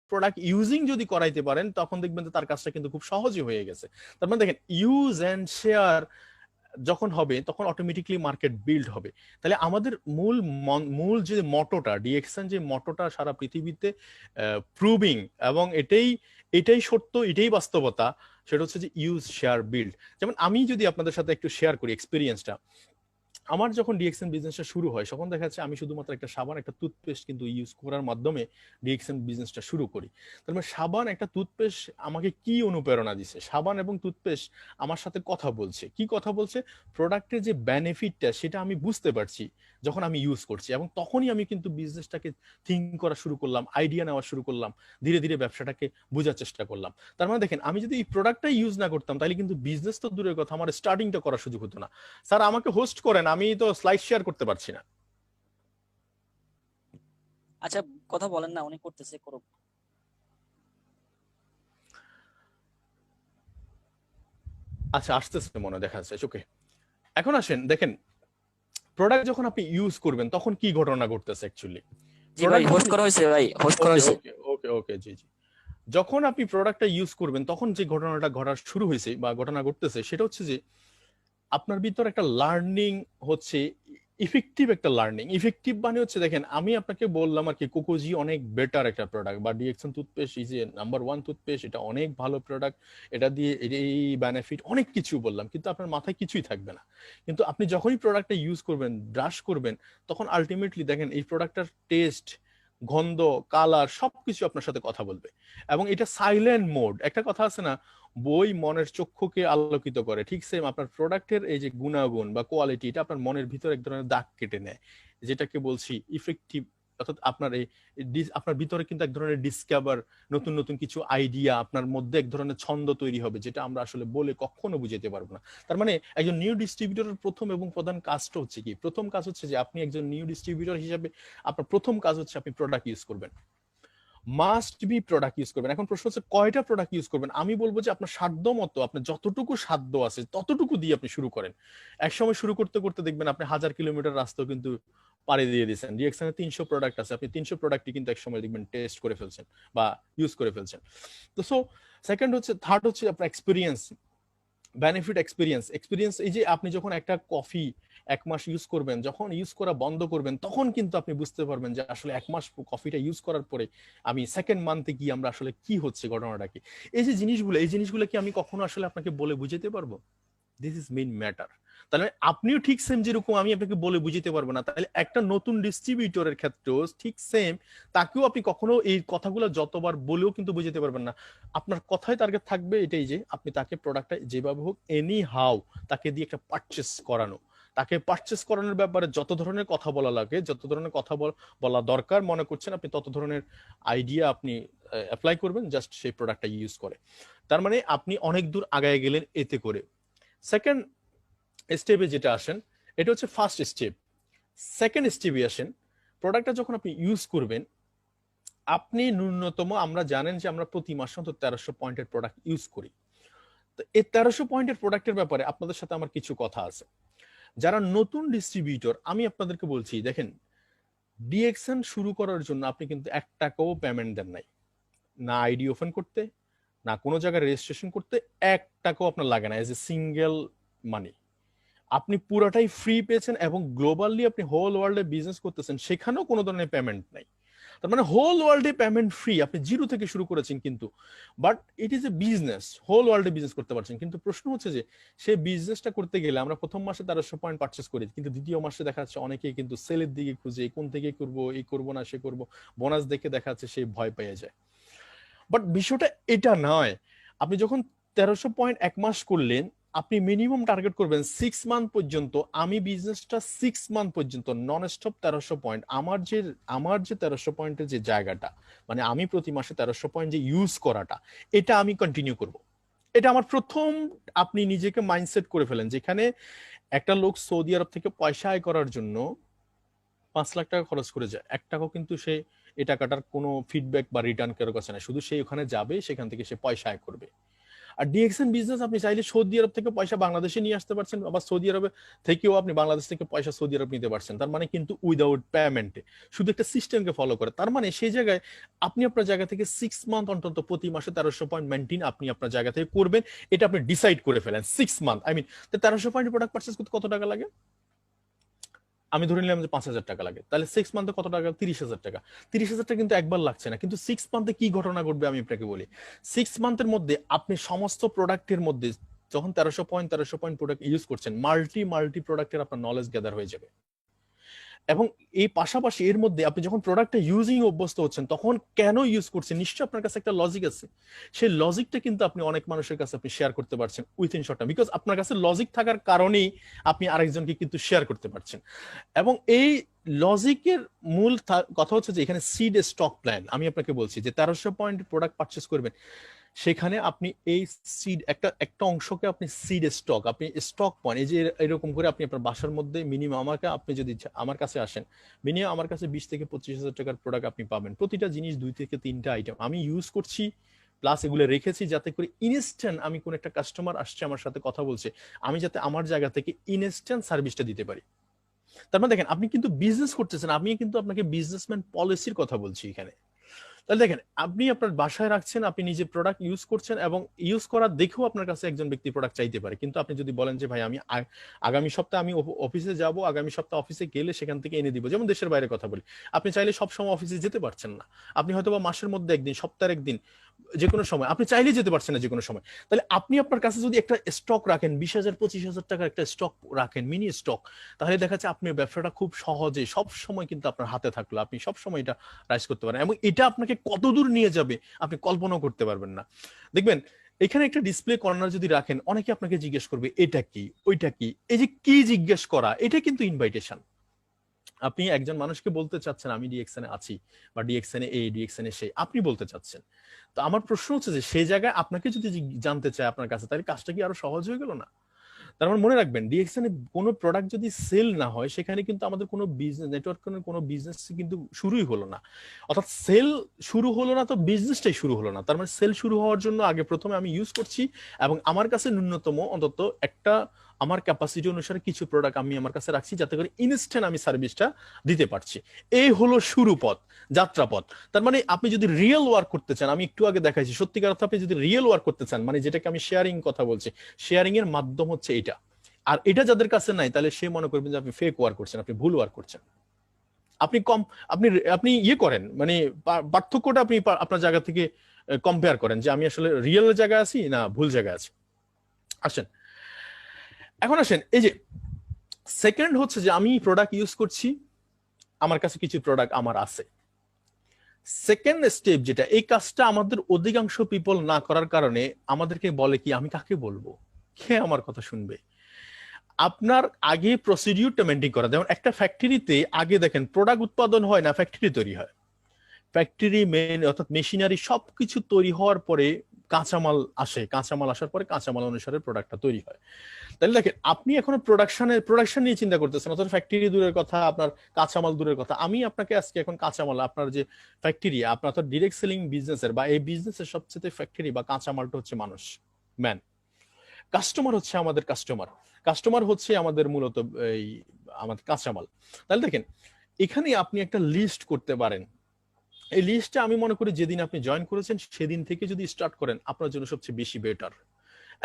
Product using যদি করাইতে পারেন তখন দেখবেন যে তার কাজটা কিন্তু খুব সহজই হয়ে গেছে। তার মানে দেখেন ইউজ এন্ড শেয়ার যখন হবে তখন অটোমেটিকলি মার্কেট বিল্ড হবে। তাহলে আমাদের মূল যে মটোটা, ডিএক্সএন যে মটোটা সারা পৃথিবীতে প্রুভিং, এবং এটাই সত্য, এটাই বাস্তবতা, সেটা হচ্ছে যে ইউজ শেয়ার বিল্ড। যেমন আমি যদি আপনাদের সাথে একটু শেয়ার করি এক্সপিরিয়েন্সটা, আমার যখন ডিএক্সএন বিজনেসটা শুরু হয় তখন দেখা যাচ্ছে আমি শুধুমাত্র একটা সাবান একটা টুথপেস্ট কিন্তু ইউজ করার মাধ্যমে ডিএক্সএন বিজনেসটা শুরু করি। তার মানে সাবান একটা টুথপেস্ট আমাকে কি অনুপ্রেরণা দিচ্ছে, সাবান এবং টুথপেস্ট আমার সাথে কথা বলছে, কি কথা বলছে, প্রোডাক্টের যে বেনিফিটটা সেটা আমি বুঝতে পারছি যখন আমি ইউজ করছি, এবং তখনই আমি কিন্তু বিজনেসটাকে থিঙ্ক করা শুরু করলাম, আইডিয়া নেওয়া শুরু করলাম, ধীরে ধীরে ব্যবসাটাকে বোঝার চেষ্টা করলাম। তার মানে দেখেন আমি যদি এই প্রোডাক্টটা ইউজ না করতাম তাহলে কিন্তু বিজনেস তো দূরের কথা, আমার স্টার্টিংটা করার সুযোগ হতো না। স্যার আমাকে হোস্ট করেন, আমি তো স্লাইড শেয়ার করতে পারছি না। আচ্ছা কথা বলেন না, উনি করতেছে, করুক। আচ্ছা আসতেছে মনে দেখা যাচ্ছে, ওকে। এখন আসেন দেখেন প্রোডাক্ট যখন আপনি ইউজ করবেন তখন কি ঘটনা ঘটতেছে অ্যাকচুয়ালি। জি ভাই, হোস্ট করা হয়েছে, ভাই হোস্ট করা ওকে হয়েছে। ওকে ওকে ওকে, জি জি। যখন আপনি প্রোডাক্টটা ইউজ করবেন তখন যে ঘটনাটা ঘটা শুরু হয়েছে বা ঘটনা ঘটতেছে সেটা হচ্ছে যে আপনার ভিতর একটা লার্নিং হচ্ছে, ইফেক্টিভ একটা লার্নিং। ইফেক্টিভ মানে হচ্ছে দেখেন আমি আপনাকে বললাম আর কি কোকোজি অনেক বেটার একটা প্রোডাক্ট, বা DXN toothpaste is a number one toothpaste, এটা অনেক ভালো প্রোডাক্ট, এটা দিয়ে এই বেনিফিট অনেক কিছু বললাম, কিন্তু আপনার মাথায় কিছুই থাকবে না। কিন্তু আপনি যখনই প্রোডাক্টটা ইউজ করবেন, ব্রাশ করবেন, তখন আলটিমেটলি দেখেন এই প্রোডাক্টটার টেস্ট, গন্ধ, কালার সবকিছু আপনার সাথে কথা বলবে। এবং এটা সাইলেন্ট মোড, একটা কথা আছে না, বই মনের চক্ষুকে আলোকিত করে, ঠিক সেম আপনার প্রোডাক্টের এই যে গুণাগুণ বা কোয়ালিটি এটা আপনার মনের ভিতর এক ধরনের দাগ কেটে নেয়, যেটাকে বলছি ইফেক্টিভ। অর্থাৎ আপনার এই আপনার ভিতরে কিন্তু এক ধরনের ডিসকভার, নতুন নতুন কিছু আইডিয়া, আপনার মধ্যে এক ধরনের ছন্দ তৈরি হবে যেটা আমরা আসলে বলে কখনো বুঝাতে পারবো না। তার মানে একজন নিউ ডিস্ট্রিবিউটরের প্রথম এবং প্রধান কাজটা হচ্ছে কি, প্রথম কাজ হচ্ছে যে আপনি একজন নিউ ডিস্ট্রিবিউটর হিসেবে আপনার প্রথম কাজ হচ্ছে আপনি প্রোডাক্ট ইউজ করবেন, মাস্ট বি প্রোডাক্ট ইউজ করবেন। এখন প্রশ্ন হচ্ছে কয়টা প্রোডাক্ট ইউজ করবেন। আমি বলবো যে আপনার সাধ্য মতো, আপনার যতটুকু সাধ্য আছে ততটুকু দিয়ে আপনি শুরু করেন। একসময় শুরু করতে করতে দেখবেন আপনি 1000 কিলোমিটার রাস্তা কিন্তু পাড়ি দিয়ে দিয়েছেন। ডিএক্সএনে 300 প্রোডাক্ট আছে, আপনি 300 প্রোডাক্টই কিন্তু একসময় দেখবেন টেস্ট করে ফেলছেন বা ইউজ করে ফেলছেন। তো সো সেকেন্ড হচ্ছে, থার্ড হচ্ছে আপনার এক্সপিরিয়েন্স, বেনিফিট এক্সপিরিয়েন্স। এক্সপিরিয়েন্স এই যে আপনি যখন একটা কফি 1 মাস ইউজ করবেন, যখন ইউজ করা বন্ধ করবেন তখন কিন্তু আপনি বুঝতে পারবেন যে আসলে 1 মাস কফিটা ইউজ করার পরে আমি সেকেন্ড মান্থে গিয়ে আমরা আসলে কি হচ্ছে, ঘটনাটা কি। এই যে জিনিসগুলো, এই জিনিসগুলো কি আমি কখনো আসলে আপনাকে বলে বুঝাতে পারবো? This is main matter. তাহলে আপনিও ঠিক সেম, যেরকম আমি আপনাকে বলে বুঝিতে পারবো না, তাহলে একটা নতুন ডিস্ট্রিবিউটরের ক্ষেত্রেও ঠিক সেম, তাকেও আপনি কখনো এই কথাগুলো যতবার বলেও কিন্তু বুঝাতে পারবেন না। আপনার কথায় টার্গেট থাকবে এটাই যে আপনি তাকে প্রোডাক্টটা যেভাবে হোক এনি হাউ তাকে দিয়ে একটা পারচেস করানো, তাকে পারচেস করানোর ব্যাপারে যত ধরনের কথা বলা লাগে, যত ধরনের কথা বলা দরকার মনে করছেন আপনি, তত ধরনের আইডিয়া আপনি অ্যাপ্লাই করবেন জাস্ট সেই প্রোডাক্টটা ইউজ করে। তার মানে আপনি অনেক দূর আগায় গেলেন এতে করে। সেকেন্ড স্টেপে যেটা আসেন, এটা হচ্ছে ফার্স্ট স্টেপ। সেকেন্ড স্টেপে আসেন, প্রোডাক্টটা যখন আপনি ইউজ করবেন, আপনি ন্যূনতম, আমরা জানেন যে আমরা প্রতি মাসে অন্তত 1300 পয়েন্টের প্রোডাক্ট ইউজ করি। তো এই 1300 পয়েন্টের প্রোডাক্টের ব্যাপারে আপনাদের সাথে আমার কিছু কথা আছে। যারা নতুন ডিস্ট্রিবিউটর, আমি আপনাদেরকে বলছি দেখেন, ডিএক্সএন শুরু করার জন্য আপনি কিন্তু 1 টাকাও পেমেন্ট দেন নাই, না আইডি ওপেন করতে, না কোনো জায়গায় রেজিস্ট্রেশন করতে, 1 টাকাও আপনার লাগে না এজ এ সিঙ্গেল মানি। আপনি পুরাটাই ফ্রি পেয়েছেন, এবং গ্লোবালি আপনি হোল ওয়ার্ল্ডে বিজনেস করতেছেন, সেখানেও কোনো ধরনের পেমেন্ট নাই। তার মানে হোল ওয়ার্ল্ডে পেমেন্ট ফ্রি, আপনি জিরো থেকে শুরু করেছেন কিন্তু, but it is a business, whole ওয়ার্ল্ডে বিজনেস করতে পারছেন। কিন্তু প্রশ্ন হচ্ছে যে সেই বিজনেসটা করতে গেলে আমরা প্রথম মাসে 1300 পয়েন্ট পারচেস করি, কিন্তু দ্বিতীয় মাসে দেখা যাচ্ছে অনেকেই কিন্তু সেলের দিকে খুঁজে, কোন থেকে করবো, এই করবো না সে করবো, বোনাস দেখে দেখা যাচ্ছে সেই ভয় পেয়ে যায়। বাট বিষয়টা এটা নয়। আপনি যখন 1300 পয়েন্ট 1 মাস করলেন, আপনি মিনিমাম টার্গেট করবেন 6 মান্থ পর্যন্ত। আমি বিজনেসটা 6 মান্থ পর্যন্ত নন স্টপ 1300 পয়েন্ট, আমার যে 1300 পয়েন্টের যে জায়গাটা, মানে আমি প্রতি মাসে 1300 পয়েন্ট যে ইউজ করাটা, এটা আমি কন্টিনিউ করব। এটা আমার প্রথম। আপনি নিজেকে মাইন্ডসেট করে ফেলেন, যেখানে একটা লোক সৌদি আরব থেকে পয়সা আয় করার জন্য 5 লাখ টাকা খরচ করে যায়, 1 টাকাও কিন্তু সে এই টাকাটার কোনো ফিডব্যাক বা রিটার্ন কারোর কাছে না, শুধু সে ওখানে যাবে, সেখান থেকে সে পয়সা আয় করবে। আর ডিএক্সএন বিজনেস আপনি চাইলে সৌদি আরব থেকে পয়সা বাংলাদেশে নিয়ে আসতে পারছেন, আবার সৌদি আরবে থেকেও আপনি বাংলাদেশ থেকে পয়সা সৌদি আরব নিতে পারছেন, তার মানে কিন্তু উইদাউট পেমেন্টে, শুধু একটা সিস্টেমকে ফলো করে। তার মানে সেই জায়গায় আপনি আপনার জায়গা থেকে 6 মান্থ অন্তত প্রতি মাসে 1300 পয়েন্ট মেনটেন আপনি আপনার জায়গা থেকে করবেন, এটা আপনি ডিসাইড করে ফেলেন 6 month. I mean 1300 point product purchase করতে কত টাকা লাগে? আমি ধরে নিলাম যে 5,000 টাকা লাগে, তাহলে 6 মান্থে কত টাকা? 30,000 টাকা। 30,000 টাকা কিন্তু একবার লাগছে না, কিন্তু 6 মান্থে কি ঘটনা ঘটবে আমি আপনাকে বলি। 6 মান্থের মধ্যে আপনি সমস্ত প্রোডাক্টের মধ্যে যখন 1300 পয়েন্ট প্রোডাক্ট ইউজ করছেন, মাল্টি প্রোডাক্টের আপনার নলেজ গ্যাদার হয়ে যাবে। এবং এই পাশাপাশি এর মধ্যে আপনি যখন প্রোডাক্টটা ইউজিং অভ্যস্ত হচ্ছেন, তখন কেন ইউজ করছেন নিশ্চয়ই আপনার কাছে একটা লজিক আছে। সেই লজিকটা কিন্তু আপনি অনেক মানুষের কাছে আপনি শেয়ার করতে পারছেন উইথিন শর্ট টাইম, বিকজ আপনার কাছে লজিক থাকার কারণেই আপনি আরেকজনকে কিন্তু শেয়ার করতে পারছেন। এবং এই লজিকের মূল কথা হচ্ছে যে এখানে সিড স্টক প্ল্যান। আমি আপনাকে বলছি যে 1300 পয়েন্ট প্রোডাক্ট পারচেস করবেন, সেখানে আপনি এই সিড একটা অংশকে আপনি সিড স্টক, আপনি স্টক পয়েন্ট, এই যে এরকম করে আপনি আপনার বাসার মধ্যে মিনিমাম আপনি যদি আমার কাছে আসেন, মিনিমাম আমার কাছে 20 থেকে 25 হাজার টাকার প্রোডাক্ট আপনি পাবেন। প্রতিটা জিনিস 2 থেকে 3টা আইটেম আমি ইউজ করছি, প্লাস এগুলো রেখেছি যাতে করে ইনস্ট্যান্ট আমি কোন একটা কাস্টমার আসছে আমার সাথে কথা বলছে, আমি যাতে আমার জায়গা থেকে ইনস্ট্যান্ট সার্ভিসটা দিতে পারি। তার মানে দেখেন আপনি কিন্তু বিজনেস করতেছেন, আমি কিন্তু আপনাকে বিজনেসম্যান পলিসির কথা বলছি এখানে। তাহলে দেখেন আপনি আপনার বাসায় রাখছেন, আপনি নিজে প্রোডাক্ট ইউজ করছেন, এবং ইউজ করা দেখেও আপনার কাছে একজন ব্যক্তি প্রোডাক্ট চাইতে পারে। কিন্তু আপনি যদি বলেন যে ভাই আমি আগামী সপ্তাহে আমি অফিসে যাব, আগামী সপ্তাহে অফিসে গেলে সেখান থেকে এনে দিব, যেমন দেশের বাইরে কথা বলি, আপনি চাইলে সব সময় অফিসে যেতে পারছেন না, আপনি হয়তো বা মাসের মধ্যে একদিন, সপ্তাহের একদিন, যে কোনো সময় আপনি চাইলেই যেতে পারছেন না যে কোনো সময়। তাহলে আপনি আপনার কাছে যদি একটা স্টক রাখেন, 20,000 25,000 টাকার একটা স্টক রাখেন, মিনি স্টক, তাহলে দেখা যাচ্ছে আপনার ব্যবসাটা খুব সহজে সব সময় কিন্তু আপনার হাতে থাকলো, আপনি সব সময় এটা রাইজ করতে পারেন, এবং এটা আপনাকে কতদূর নিয়ে যাবে আপনি কল্পনাও করতে পারবেন না। দেখবেন এখানে একটা ডিসপ্লে কর্নার যদি রাখেন, অনেকে আপনাকে জিজ্ঞেস করবে এটা কি ওইটা কি, এই যে কি জিজ্ঞেস করা, এটা কিন্তু ইনভাইটেশন। আপনি একজন মানুষকে বলতে চাচ্ছেন আমি ডিএক্সএন এ আছি, বা ডিএক্সএন এ ডিএক্সএন এ সেই, আপনি বলতে চাচ্ছেন। তো আমার প্রশ্ন হচ্ছে যে সেই জায়গায় আপনাকে যদি জানতে চায় আপনার কাছে, তাহলে কাজটা কি আরো সহজ হয়ে গেল না? তার মানে মনে রাখবেন, ডিএক্সএন এ কোনো প্রোডাক্ট যদি সেল না হয়, সেখানে কিন্তু আমাদের কোনো বিজনেস নেটওয়ার্কের কোনো বিজনেস কিন্তু শুরুই হলো না। অর্থাৎ সেল শুরু হলো না তো বিজনেসটাই শুরু হলো না। তার মানে সেল শুরু হওয়ার জন্য আগে প্রথমে আমি ইউজ করছি, এবং আমার কাছে ন্যূনতম অন্তত একটা আমার ক্যাপাসিটি অনুসারে কিছু প্রোডাক্ট আমি আমার কাছে রাখছি, যাতে করে ইনস্ট্যান্ট আমি সার্ভিসটা দিতে পারছি। এই হলো শুরু পথ, যাত্রাপথ। তার মানে আপনি যদি রিয়েল ওয়ার্ক করতে চান, আমি একটু আগে দেখাইছি, সত্যিকার অর্থে আপনি যদি রিয়েল ওয়ার্ক করতে চান, মানে যেটাকে আমি শেয়ারিং কথা বলছি, শেয়ারিং এর মাধ্যম হচ্ছে এটা। আর এটা যাদের কাছে নাই, তাহলে সে মনে করবেন যে আপনি ফেক ওয়ার্ক করছেন, আপনি ভুল ওয়ার্ক করছেন। আপনি কম আপনি আপনি ইয়ে করেন, মানে পার্থক্যটা আপনি আপনার জায়গা থেকে কম্পেয়ার করেন যে আমি আসলে রিয়েল জায়গায় আছি না ভুল জায়গায় আছি। আসেন, এখন আসেন, এই যে সেকেন্ড হচ্ছে যে আমি প্রোডাক্ট ইউজ করছি, আমার কাছে কিছু প্রোডাক্ট আমার আছে। সেকেন্ড স্টেপ যেটা, এই কাজটা আমাদের অধিকাংশ পিপল না করার কারণে আমাদেরকে বলে কি, আমি কাকে বলবো, কে আমার কথা শুনবে। আপনার আগে প্রসিডিউরটা মেনটেন করা। যেমন একটা ফ্যাক্টরিতে আগে দেখেন প্রোডাক্ট উৎপাদন হয় না, ফ্যাক্টরি তৈরি হয়। ফ্যাক্টরি মেন অর্থাৎ মেশিনারি সবকিছু তৈরি হওয়ার পরে কাঁচামাল আসে, কাঁচামাল আসার পরে কাঁচামাল অনুসারে প্রোডাক্টটা তৈরি হয়। তাহলে দেখেন আপনি এখনো প্রোডাকশন নিয়ে চিন্তা করতেছেন, অথচ ফ্যাক্টরি দূরের কথা, আপনার কাঁচামাল দূরের কথা। আমি আপনাকে আজকে এখন কাঁচামাল, আপনার যে ফ্যাক্টরি, আপনার তো ডিরেক্ট সেলিং বিজনেসের বা এই বিজনেসের সবচেয়ে ফ্যাক্টরি বা কাঁচামালটা হচ্ছে মানুষ, ম্যান। কাস্টমার হচ্ছে আমাদের কাস্টমার হচ্ছে আমাদের মূলত এই আমাদের কাঁচামাল। তাহলে দেখেন এখানে আপনি একটা লিস্ট করতে পারেন। এই লিস্টটা আমি মনে করি যেদিন আপনি জয়েন করেছেন সেদিন থেকে যদি স্টার্ট করেন, আপনার জন্য সবচেয়ে বেশি বেটার।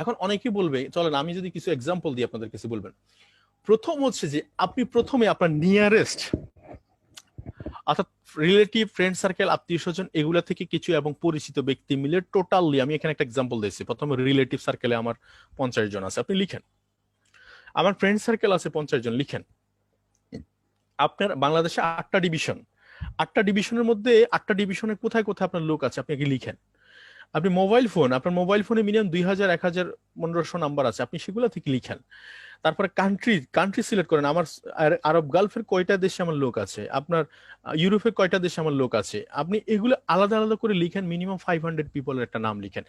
এখন অনেকেই বলবে, চলেন আমি যদি কিছু এক্সাম্পল দিই আপনাদের কাছে, বলবেন প্রথম হচ্ছে যে আপনি প্রথমে আপনার নিয়ারেস্ট অর্থাৎ রিলেটিভ, ফ্রেন্ড সার্কেল, আত্মীয় স্বজন, এগুলা থেকে কিছু এবং পরিচিত ব্যক্তি মিলে টোটালি, আমি এখানে একটা এক্সাম্পল দিয়েছি, প্রথমে রিলেটিভ সার্কেলে আমার 50 জন আছে, আপনি লিখেন। আমার ফ্রেন্ড সার্কেল আছে 50 জন, লিখেন। আপনার বাংলাদেশে 8টা ডিভিশন, 8টা ডিভিশনের মধ্যে 8টা ডিভিশনে কোথায় কোথায় আপনার লোক আছে আপনি আগে লিখেন। আপনি মোবাইল ফোন, আপনার মোবাইল ফোনে মিনিমাম 2000, 1000, 1500 নাম্বার আছে, আপনি সেগুলো থেকে লিখেন। তারপরে কান্ট্রি সিলেক্ট করেন। আমার আরব গালফের কয়টা দেশে আমার লোক আছে, আপনার ইউরোপের কয়টা দেশে আমার লোক আছে, আপনি এগুলো আলাদা আলাদা করে লিখেন। মিনিমাম 500 পিপলের একটা নাম লিখেন।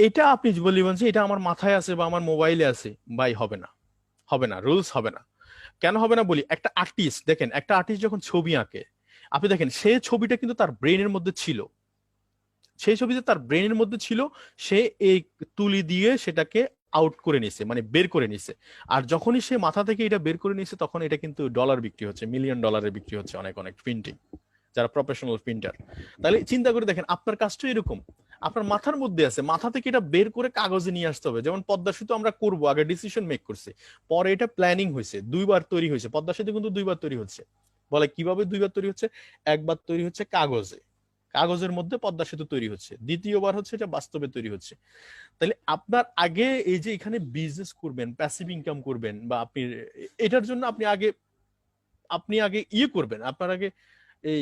এটা আপনি বলবেন যে এটা আমার মাথায় আছে বা আমার মোবাইলে আছে, ভাই হবে না, হবে না, রুলস হবে না। কেন হবে না বলি, একটা আর্টিস্ট দেখেন, একটা আর্টিস্ট যখন ছবি আঁকে, আপনি দেখেন সে ছবিটা কিন্তু তার ব্রেনের মধ্যে ছিল, সেই ছবি যে তার ব্রেনের মধ্যে ছিল, সে এই তুলি দিয়ে সেটাকে আউট করে নিছে, মানে বের করে নিছে। আর যখনই সে মাথা থেকে এটা বের করে নিছে, তখন এটা কিন্তু ডলার বিক্রি হচ্ছে, মিলিয়ন ডলারে বিক্রি হচ্ছে অনেক অনেক প্রিন্টিং, যারা প্রফেশনাল প্রিন্টার। তাহলে চিন্তা করে দেখেন, আপনার কাজটা এরকম, আপনার মাথার মধ্যে আছে, মাথা থেকে এটা বের করে কাগজে নিয়ে আসতে হবে। যেমন পদ্মা সেতু আমরা করব, আগে ডিসিশন মেক করছি, পরে এটা প্ল্যানিং হয়েছে, 2বার তৈরি হয়েছে। পদ্মা সেতু কিন্তু 2বার তৈরি হচ্ছে। বলে কিভাবে 2বার তৈরি হচ্ছে? একবার তৈরি হচ্ছে কাগজে, কাগজের মধ্যে পদ্মা সেতু তৈরি হচ্ছে, দ্বিতীয়বার হচ্ছে এটা বাস্তবে তৈরি হচ্ছে। তাহলে আপনার আগে এই যে এখানে বিজনেস করবেন, প্যাসিভ ইনকাম করবেন, বা আপনি এটার জন্য আপনি আগে ইয়ে করবেন, আপনার আগে এই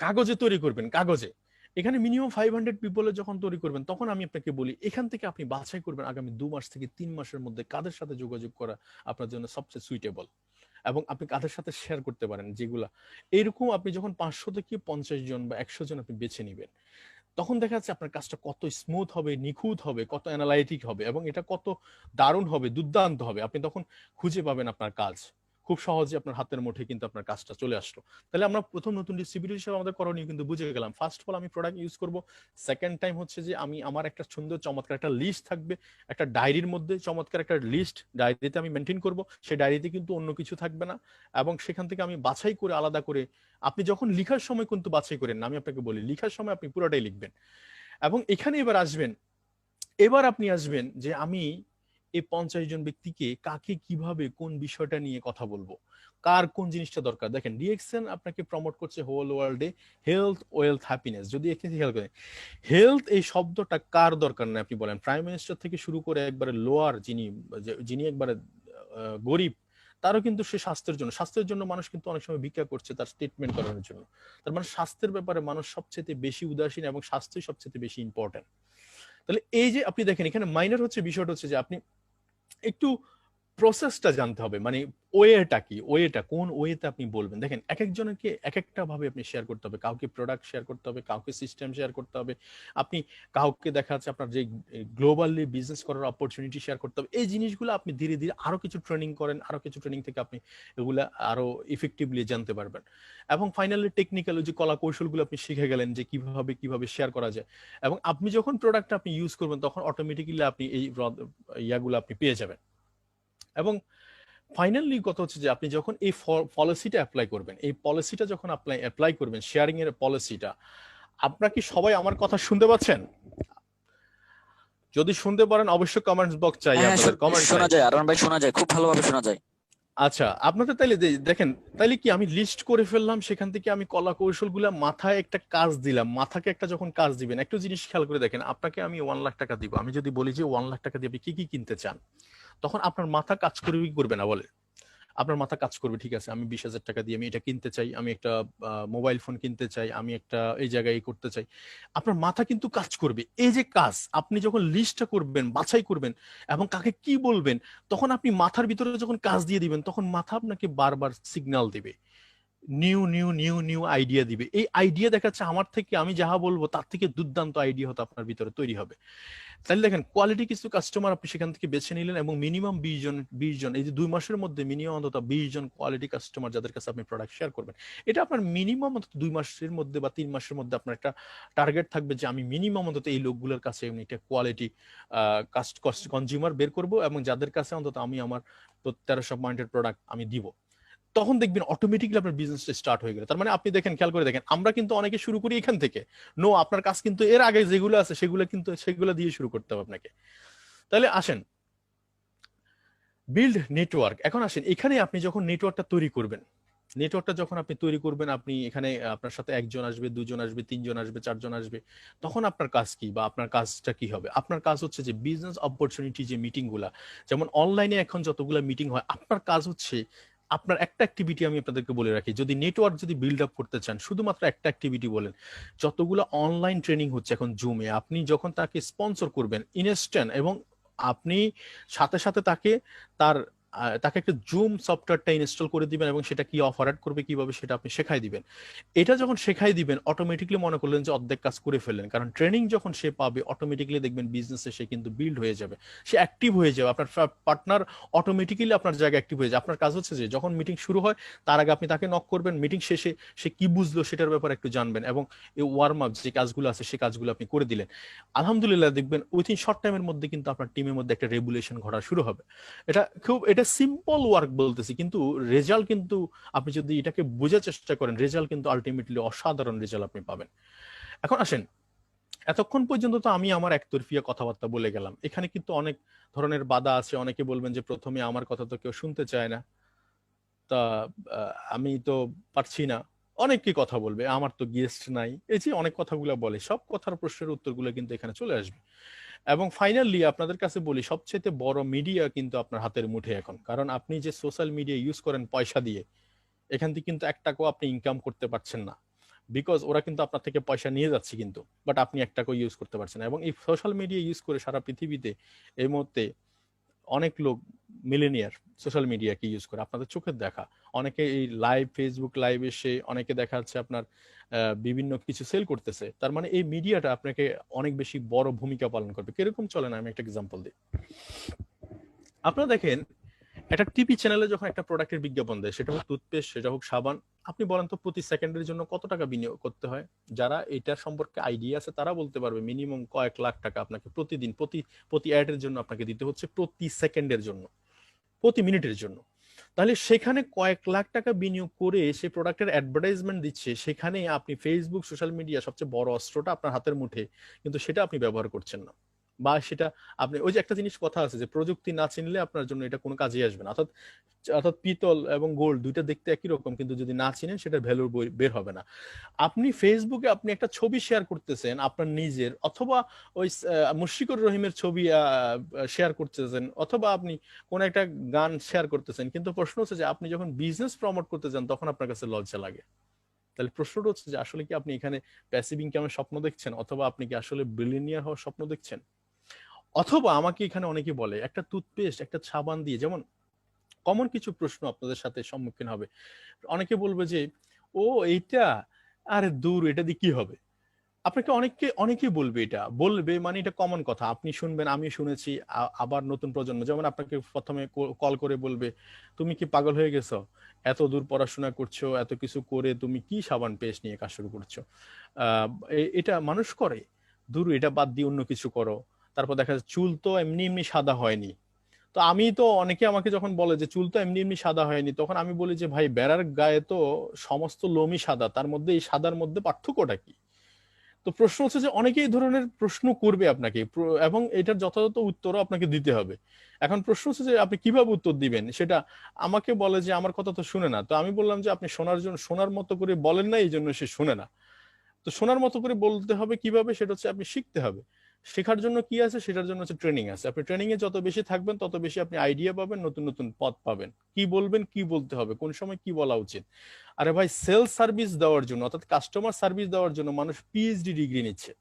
কাগজে তৈরি করবেন, কাগজে। এখানে মিনিমাম 500 পিপলের যখন তৈরি করবেন, তখন আমি আপনাকে বলি এখান থেকে আপনি বাছাই করবেন আগামী 2 মাস থেকে 3 মাসের মধ্যে কাদের সাথে যোগাযোগ করা আপনার জন্য সবচেয়ে সুইটেবল, এবং আপনি কাদের সাথে শেয়ার করতে পারেন যেগুলা। এইরকম আপনি যখন 500 থেকে 50 জন বা 100 জন আপনি বেছে নিবেন, তখন দেখা যাচ্ছে আপনার কাজটা কত স্মুথ হবে, নিখুঁত হবে, কত অ্যানালাইটিক হবে, এবং এটা কত দারুণ হবে, দুর্দান্ত হবে। আপনি তখন খুঁজে পাবেন আপনার কাজ খুব সহজে আপনার হাতের মুঠে, কিন্তু আপনার কাজটা চলে আসলো। তাহলে আমরা প্রথম নতুন ডিস্ট্রিবিউটর হিসেবে আমাদের করণীয় কিন্তু বুঝে গেলাম। ফার্স্ট অফ অল আমি প্রোডাক্ট ইউজ করব। সেকেন্ড টাইম হচ্ছে যে আমি আমার একটা সুন্দর চমৎকার একটা লিস্ট থাকবে, একটা ডায়েরির মধ্যে চমৎকার একটা লিস্ট ডায়েরিতে আমি মেনটেন করব। সেই ডায়েরিতে কিন্তু অন্য কিছু থাকবে না, এবং সেখান থেকে আমি বাছাই করে আলাদা করে, আপনি যখন লিখার সময় কিন্তু বাছাই করেন না, আমি আপনাকে বলি লিখার সময় আপনি পুরোটাই লিখবেন। এবং এখানে এবার আপনি আসবেন যে আমি এই 50 জন ব্যক্তিকে কাকে কিভাবে কোন বিষয়টা নিয়ে কথা বলবো, কার কোন জিনিসটা দরকার। দেখেন, ডিএক্সএন আপনাকে প্রমোট করছে হোল ওয়ার্ল্ডে হেলথ, ওয়েলথ, হ্যাপিনেস। যদি এখানে খেয়াল করেন, হেলথ এই শব্দটা কার দরকার নেই আপনি বলেন? প্রাইম মিনিস্টার থেকে শুরু করে একবারে লোয়ার, যিনি একবারে গরিব, তারও কিন্তু সে স্বাস্থ্যের জন্য মানুষ কিন্তু অনেক সময় ভিক্ষা করছে তার ট্রিটমেন্ট করানোর জন্য। তার মানে স্বাস্থ্যের ব্যাপারে মানুষ সবচেয়ে বেশি উদাসীন, এবং স্বাস্থ্যই সবচেয়ে বেশি ইম্পর্টেন্ট। তাহলে এই যে আপনি দেখেন, এখানে মাইনর হচ্ছে বিষয়টা হচ্ছে যে আপনি একটু প্রসেসটা জানতে হবে, মানে ওয়েটা কি, ওয়েটা কোন ওয়েতে আপনি বলবেন। দেখেন, এক একজনকে এক একটা ভাবে আপনি শেয়ার করতে হবে। কাউকে প্রোডাক্ট শেয়ার করতে হবে, কাউকে সিস্টেম শেয়ার করতে হবে, আপনি কাউকে দেখা যাচ্ছে আপনার যে গ্লোবালি বিজনেস করার অপরচুনিটি শেয়ার করতে হবে। এই জিনিসগুলো আপনি ধীরে ধীরে আরো কিছু ট্রেনিং করেন, আরো কিছু ট্রেনিং থেকে আপনি এগুলা আরো ইফেক্টিভলি জানতে পারবেন। এবং ফাইনালি টেকনিক্যাল যে কলা কৌশলগুলো আপনি শিখে গেলেন যে কিভাবে কিভাবে শেয়ার করা যায়। এবং আপনি যখন প্রোডাক্টটা আপনি ইউজ করবেন, তখন অটোমেটিক্যালি আপনি এই ইয়াগুলো আপনি পেয়ে যাবেন। এবং ফাইনালি কথা হচ্ছে যে আপনি যখন এই পলিসিটা অ্যাপ্লাই করবেন, এই পলিসিটা যখন অ্যাপ্লাই করবেন, শেয়ারিং এর পলিসিটা, আপনারা কি সবাই আমার কথা শুনতে পাচ্ছেন? যদি শুনতে পারেন অবশ্যই কমেন্টস বক্স চাই, হ্যাঁ আপনাদের কমেন্ট শোনা চাই। যায়, আরমান ভাই শোনা যায়, খুব ভালোভাবে শোনা যায়। আচ্ছা, আপনাদের তাইলে দেখেন, তাইলে কি আমি লিস্ট করে ফেললাম, সেখান থেকে আমি কলা কৌশলগুলো মাথায় একটা কাজ দিলাম। মাথাকে একটা যখন কাজ দিবেন, একটু জিনিস খেয়াল করে দেখেন, আপনাকে আমি 1 লাখ টাকা দিব, আমি যদি বলি যে 1 লাখ টাকা দিয়ে আপনি কি কি কিনতে চান, তখন আপনার মাথা কাজ করবে কি করবে না বলে? আপনার মাথা কাজ করবে, ঠিক আছে আমি 20,000 টাকা দিয়ে আমি এটা কিনতে চাই, আমি একটা মোবাইল ফোন কিনতে চাই, আমি একটা এই জায়গায় করতে চাই। আপনার মাথা কিন্তু কাজ করবে। এই যে কাজ, আপনি যখন লিস্টটা করবেন, বাছাই করবেন এবং কাকে কি বলবেন, তখন আপনি মাথার ভিতরে যখন কাজ দিয়ে দিবেন, তখন মাথা আপনাকে বারবার সিগন্যাল দিবে, new new new new idea দিবে। এই আইডিয়া দেখাচ্ছে আমার থেকে, আমি যাহা বলবো তার থেকে দুর্দান্ত আইডিয়া হয়তো আপনার ভিতরে তৈরি হবে। তাহলে দেখেন, কোয়ালিটি কিছু কাস্টমার আপনি সেখান থেকে বেছে নিলেন, এবং মিনিমাম 20 জন, এই যে 2 মাসের মধ্যে মিনিমাম অন্তত 20 জন কোয়ালিটি কাস্টমার যাদের কাছে আপনি প্রোডাক্ট শেয়ার করবেন। এটা আপনার মিনিমাম অন্তত 2 মাসের মধ্যে বা 3 মাসের মধ্যে আপনার একটা টার্গেট থাকবে যে আমি মিনিমাম অন্তত এই লোকগুলোর কাছে আমি একটা কোয়ালিটি কনজিউমার বের করব, এবং যাদের কাছে অন্তত আমি আমার 1300 পয়েন্টের প্রোডাক্ট আমি দিব। তখন দেখবেন অটোমেটিকলি আপনার বিজনেসটা স্টার্ট হয়ে গেল। তার মানে আপনি দেখেন, খেয়াল করে দেখেন, আমরা কিন্তু অনেকে শুরু করি এখান থেকে। নো, আপনার কাজ কিন্তু এর আগে যেগুলো আছে সেগুলো দিয়ে শুরু করতে হবে আপনাকে। তাহলে আসেন, বিল্ড নেটওয়ার্ক। এখন আসেন, এখানে আপনি যখন নেটওয়ার্কটা তৈরি করবেন, আপনি এখানে আপনার সাথে 1 জন আসবে, 2 জন আসবে, 3 জন আসবে, 4 জন আসবে। তখন আপনার কাজ কি, বা আপনার কাজটা কি হবে? আপনার কাজ হচ্ছে যে বিজনেস অপরচুনিটি যে মিটিং গুলা, যেমন অনলাইনে এখন যতগুলো মিটিং হয়, আপনার কাজ হচ্ছে, আপনার একটা অ্যাক্টিভিটি আমি আপনাদেরকে বলে রাখি, যদি নেটওয়ার্ক যদি বিল্ড আপ করতে চান, শুধুমাত্র একটা অ্যাক্টিভিটি বলেন। যতগুলো অনলাইন ট্রেনিং হচ্ছে এখন জুমে, আপনি যখন তাকে স্পন্সর করবেন ইনস্ট্যান্ট, এবং আপনি সাথে সাথে তাকে তার তাকে একটা জুম সফটওয়্যারটা ইনস্টল করে দিবেন এবং সেটা কি অপারেট করবে কিভাবে সেটা আপনি শেখাই দিবেন। এটা যখন শেখাই দিবেন অটোমেটিকলি মনে করলেন যে অর্ধেক কাজ করে ফেললেন, কারণ ট্রেনিং যখন সে পাবে অটোমেটিকলি দেখবেন বিজনেসে সে কিন্তু বিল্ড হয়ে যাবে, সে অ্যাক্টিভ হয়ে যাবে, আপনার পার্টনার অটোমেটিক্যালি আপনার জায়গায় অ্যাক্টিভ হয়ে যায়। আপনার কাজ হচ্ছে যে যখন মিটিং শুরু হয় তার আগে আপনি তাকে নক করবেন, মিটিং শেষে সে কি বুঝলো সেটার ব্যাপারে একটু জানবেন এবং এই ওয়ার্ম আপ যে কাজগুলো আছে সেই কাজগুলো আপনি করে দিলেন। আলহামদুলিল্লাহ দেখবেন উইথিন শর্ট টাইমের মধ্যে কিন্তু আপনার টিমের মধ্যে একটা রেগুলেশন ঘটা শুরু হবে। এটা সিম্পল ওয়ার্ক বলতেছি, কিন্তু রেজাল্ট কিন্তু আপনি যদি এটাকে বোঝার চেষ্টা করেন রেজাল্ট কিন্তু আলটিমেটলি অসাধারণ রেজাল্ট আপনি পাবেন। এখন আসেন, এতক্ষণ পর্যন্ত তো আমি আমার একতরফিয়া কথাবার্তা বলে গেলাম, এখানে কিন্তু অনেক ধরনের বাধা আছে। অনেকে বলবেন যে প্রথমে আমার কথা তো কেউ শুনতে চায় না, তা আমি তো পারছি না। অনেকে কথা বলবে আমার তো গেস্ট নাই, এই যে অনেক কথাগুলো বলে, সব কথার প্রশ্নের উত্তরগুলো কিন্তু এখানে চলে আসবে। এবং ফাইনালি আপনাদের কাছে বলি সবচেয়ে বড় মিডিয়া কিন্তু আপনার হাতের মুঠে এখন, কারণ আপনি যে সোশ্যাল মিডিয়া ইউজ করেন পয়সা দিয়ে, এখান থেকে কিন্তু এক টাকাও আপনি ইনকাম করতে পারছেন না, বিকজ ওরা কিন্তু আপনার থেকে পয়সা নিয়ে যাচ্ছে কিন্তু, বাট আপনি এক টাকাও ইউজ করতে পারছেন না। এবং এই সোশ্যাল মিডিয়া ইউজ করে সারা পৃথিবীতে এই মুহূর্তে অনেক লোক মিলেনিয়ার সোশ্যাল মিডিয়াকে ইউজ করে, আপনাদের চোখের দেখা। অনেকে এই লাইভ ফেসবুক লাইভ এসে অনেকে দেখা যাচ্ছে আপনার বিভিন্ন কিছু সেল করতেছে, তার মানে এই মিডিয়াটা আপনাকে অনেক বেশি বড় ভূমিকা পালন করবে। কিরকম চলে না, আমি একটা এক্সাম্পল দিই। আপনারা দেখেন একটা টিভি চ্যানেলে যখন একটা প্রোডাক্টের বিজ্ঞাপন দেয়, সেটা হোক টুথপেস্ট, সেটা হোক সাবান, আপনি বলেন তো প্রতি সেকেন্ডের জন্য কত টাকা বিনিয়োগ করতে হয়? যারা এটার সম্পর্কে আইডিয়া আছে তারা বলতে পারবে মিনিমাম কয়েক লাখ টাকা আপনাকে প্রতিদিন প্রতি প্রতি অ্যাডের জন্য আপনাকে দিতে হচ্ছে, প্রতি সেকেন্ডের জন্য, প্রতি মিনিটের জন্য। তাহলে সেখানে কয়েক লাখ টাকা বিনিয়োগ করে সে প্রোডাক্টের অ্যাডভার্টাইজমেন্ট দিচ্ছে, সেখানে আপনি ফেসবুক সোশ্যাল মিডিয়া সবচেয়ে বড় অস্ত্রটা আপনার হাতের মুঠে, কিন্তু সেটা আপনি ব্যবহার করছেন না। বা সেটা আপনি, ওই যে একটা জিনিস কথা আছে যে প্রযুক্তি না চিনলে আপনার জন্য এটা কোনো কাজে আসবে না, অর্থাৎ অর্থাৎ পিতল এবং গোল্ড দুইটা দেখতে একই রকম, কিন্তু যদি না চিনেন সেটার ভ্যালু বের হবে না। আপনি ফেসবুকে আপনি একটা ছবি শেয়ার করতেছেন আপনার নিজের, অথবা ওই মুশফিকুর রহিমের ছবি শেয়ার করতেছেন, অথবা আপনি কোন একটা গান শেয়ার করতেছেন, কিন্তু প্রশ্ন হচ্ছে যে আপনি যখন বিজনেস প্রমোট করতে যান তখন আপনার কাছে লজ্জা লাগে। তাহলে প্রশ্নটা হচ্ছে যে আসলে কি আপনি এখানে প্যাসিভ ইনকামের স্বপ্ন দেখছেন, অথবা আপনি কি আসলে বিলিয়নিয়ার হওয়ার স্বপ্ন দেখছেন? অথবা আমাকে এখানে অনেকে বলে একটা টুথপেস্ট একটা সাবান দিয়ে, যেমন কমন কিছু প্রশ্ন আপনাদের সাথে সম্মুখীন হবে, অনেকে বলবে যে ও এইটা, আরে দূর এটা দিয়ে কি হবে। আপনাকে অনেকেই বলবে, এটা বলবে মানে এটা কমন কথা, আপনি শুনবেন, আমি শুনেছি। আবার নতুন প্রজন্ম যেমন আপনাকে প্রথমে কল করে বলবে তুমি কি পাগল হয়ে গেছো, এত দূর পড়াশোনা করছো, এত কিছু করে তুমি কি সাবান পেস্ট নিয়ে কাজ শুরু করছো, এটা মানুষ করে, দূর এটা বাদ দিয়ে অন্য কিছু করো। তারপর দেখা যাচ্ছে চুল তো এমনি এমনি সাদা হয়নি। তো আমি তো, অনেকে আমাকে যখন বলে যে চুল তো এমনি এমনি সাদা হয়নি, তখন আমি বলি যে ভাই বেড়ার গায়ে তো সমস্ত লোমই সাদা, তার মধ্যে এই সাদার মধ্যে পার্থক্যটা কি? তো প্রশ্ন হচ্ছে যে অনেকেই ধরনের প্রশ্ন করবে আপনাকে, এবং এটার যথাযথ উত্তরও আপনাকে দিতে হবে। এখন প্রশ্ন হচ্ছে যে আপনি কিভাবে উত্তর দিবেন সেটা। আমাকে বলে যে আমার কথা তো শুনে না, তো আমি বললাম যে আপনি শোনার জন্য শোনার মতো করে বলেন না, এই জন্য সে শুনে না। তো শোনার মতো করে বলতে হবে কিভাবে, সেটা হচ্ছে আপনি শিখতে হবে। শেখার জন্য কি আছে, সেটার জন্য হচ্ছে ট্রেনিং আছে। আপনি ট্রেনিং এ যত বেশি থাকবেন তত বেশি আপনি আইডিয়া পাবেন, নতুন নতুন পথ পাবেন, কি বলবেন কি বলতে হবে কোন সময় কি বলা উচিত। আরে ভাই, সেলস সার্ভিস দেওয়ার জন্য অর্থাৎ কাস্টমার সার্ভিস দেওয়ার জন্য মানুষ পিএইচডি ডিগ্রি নিচ্ছে,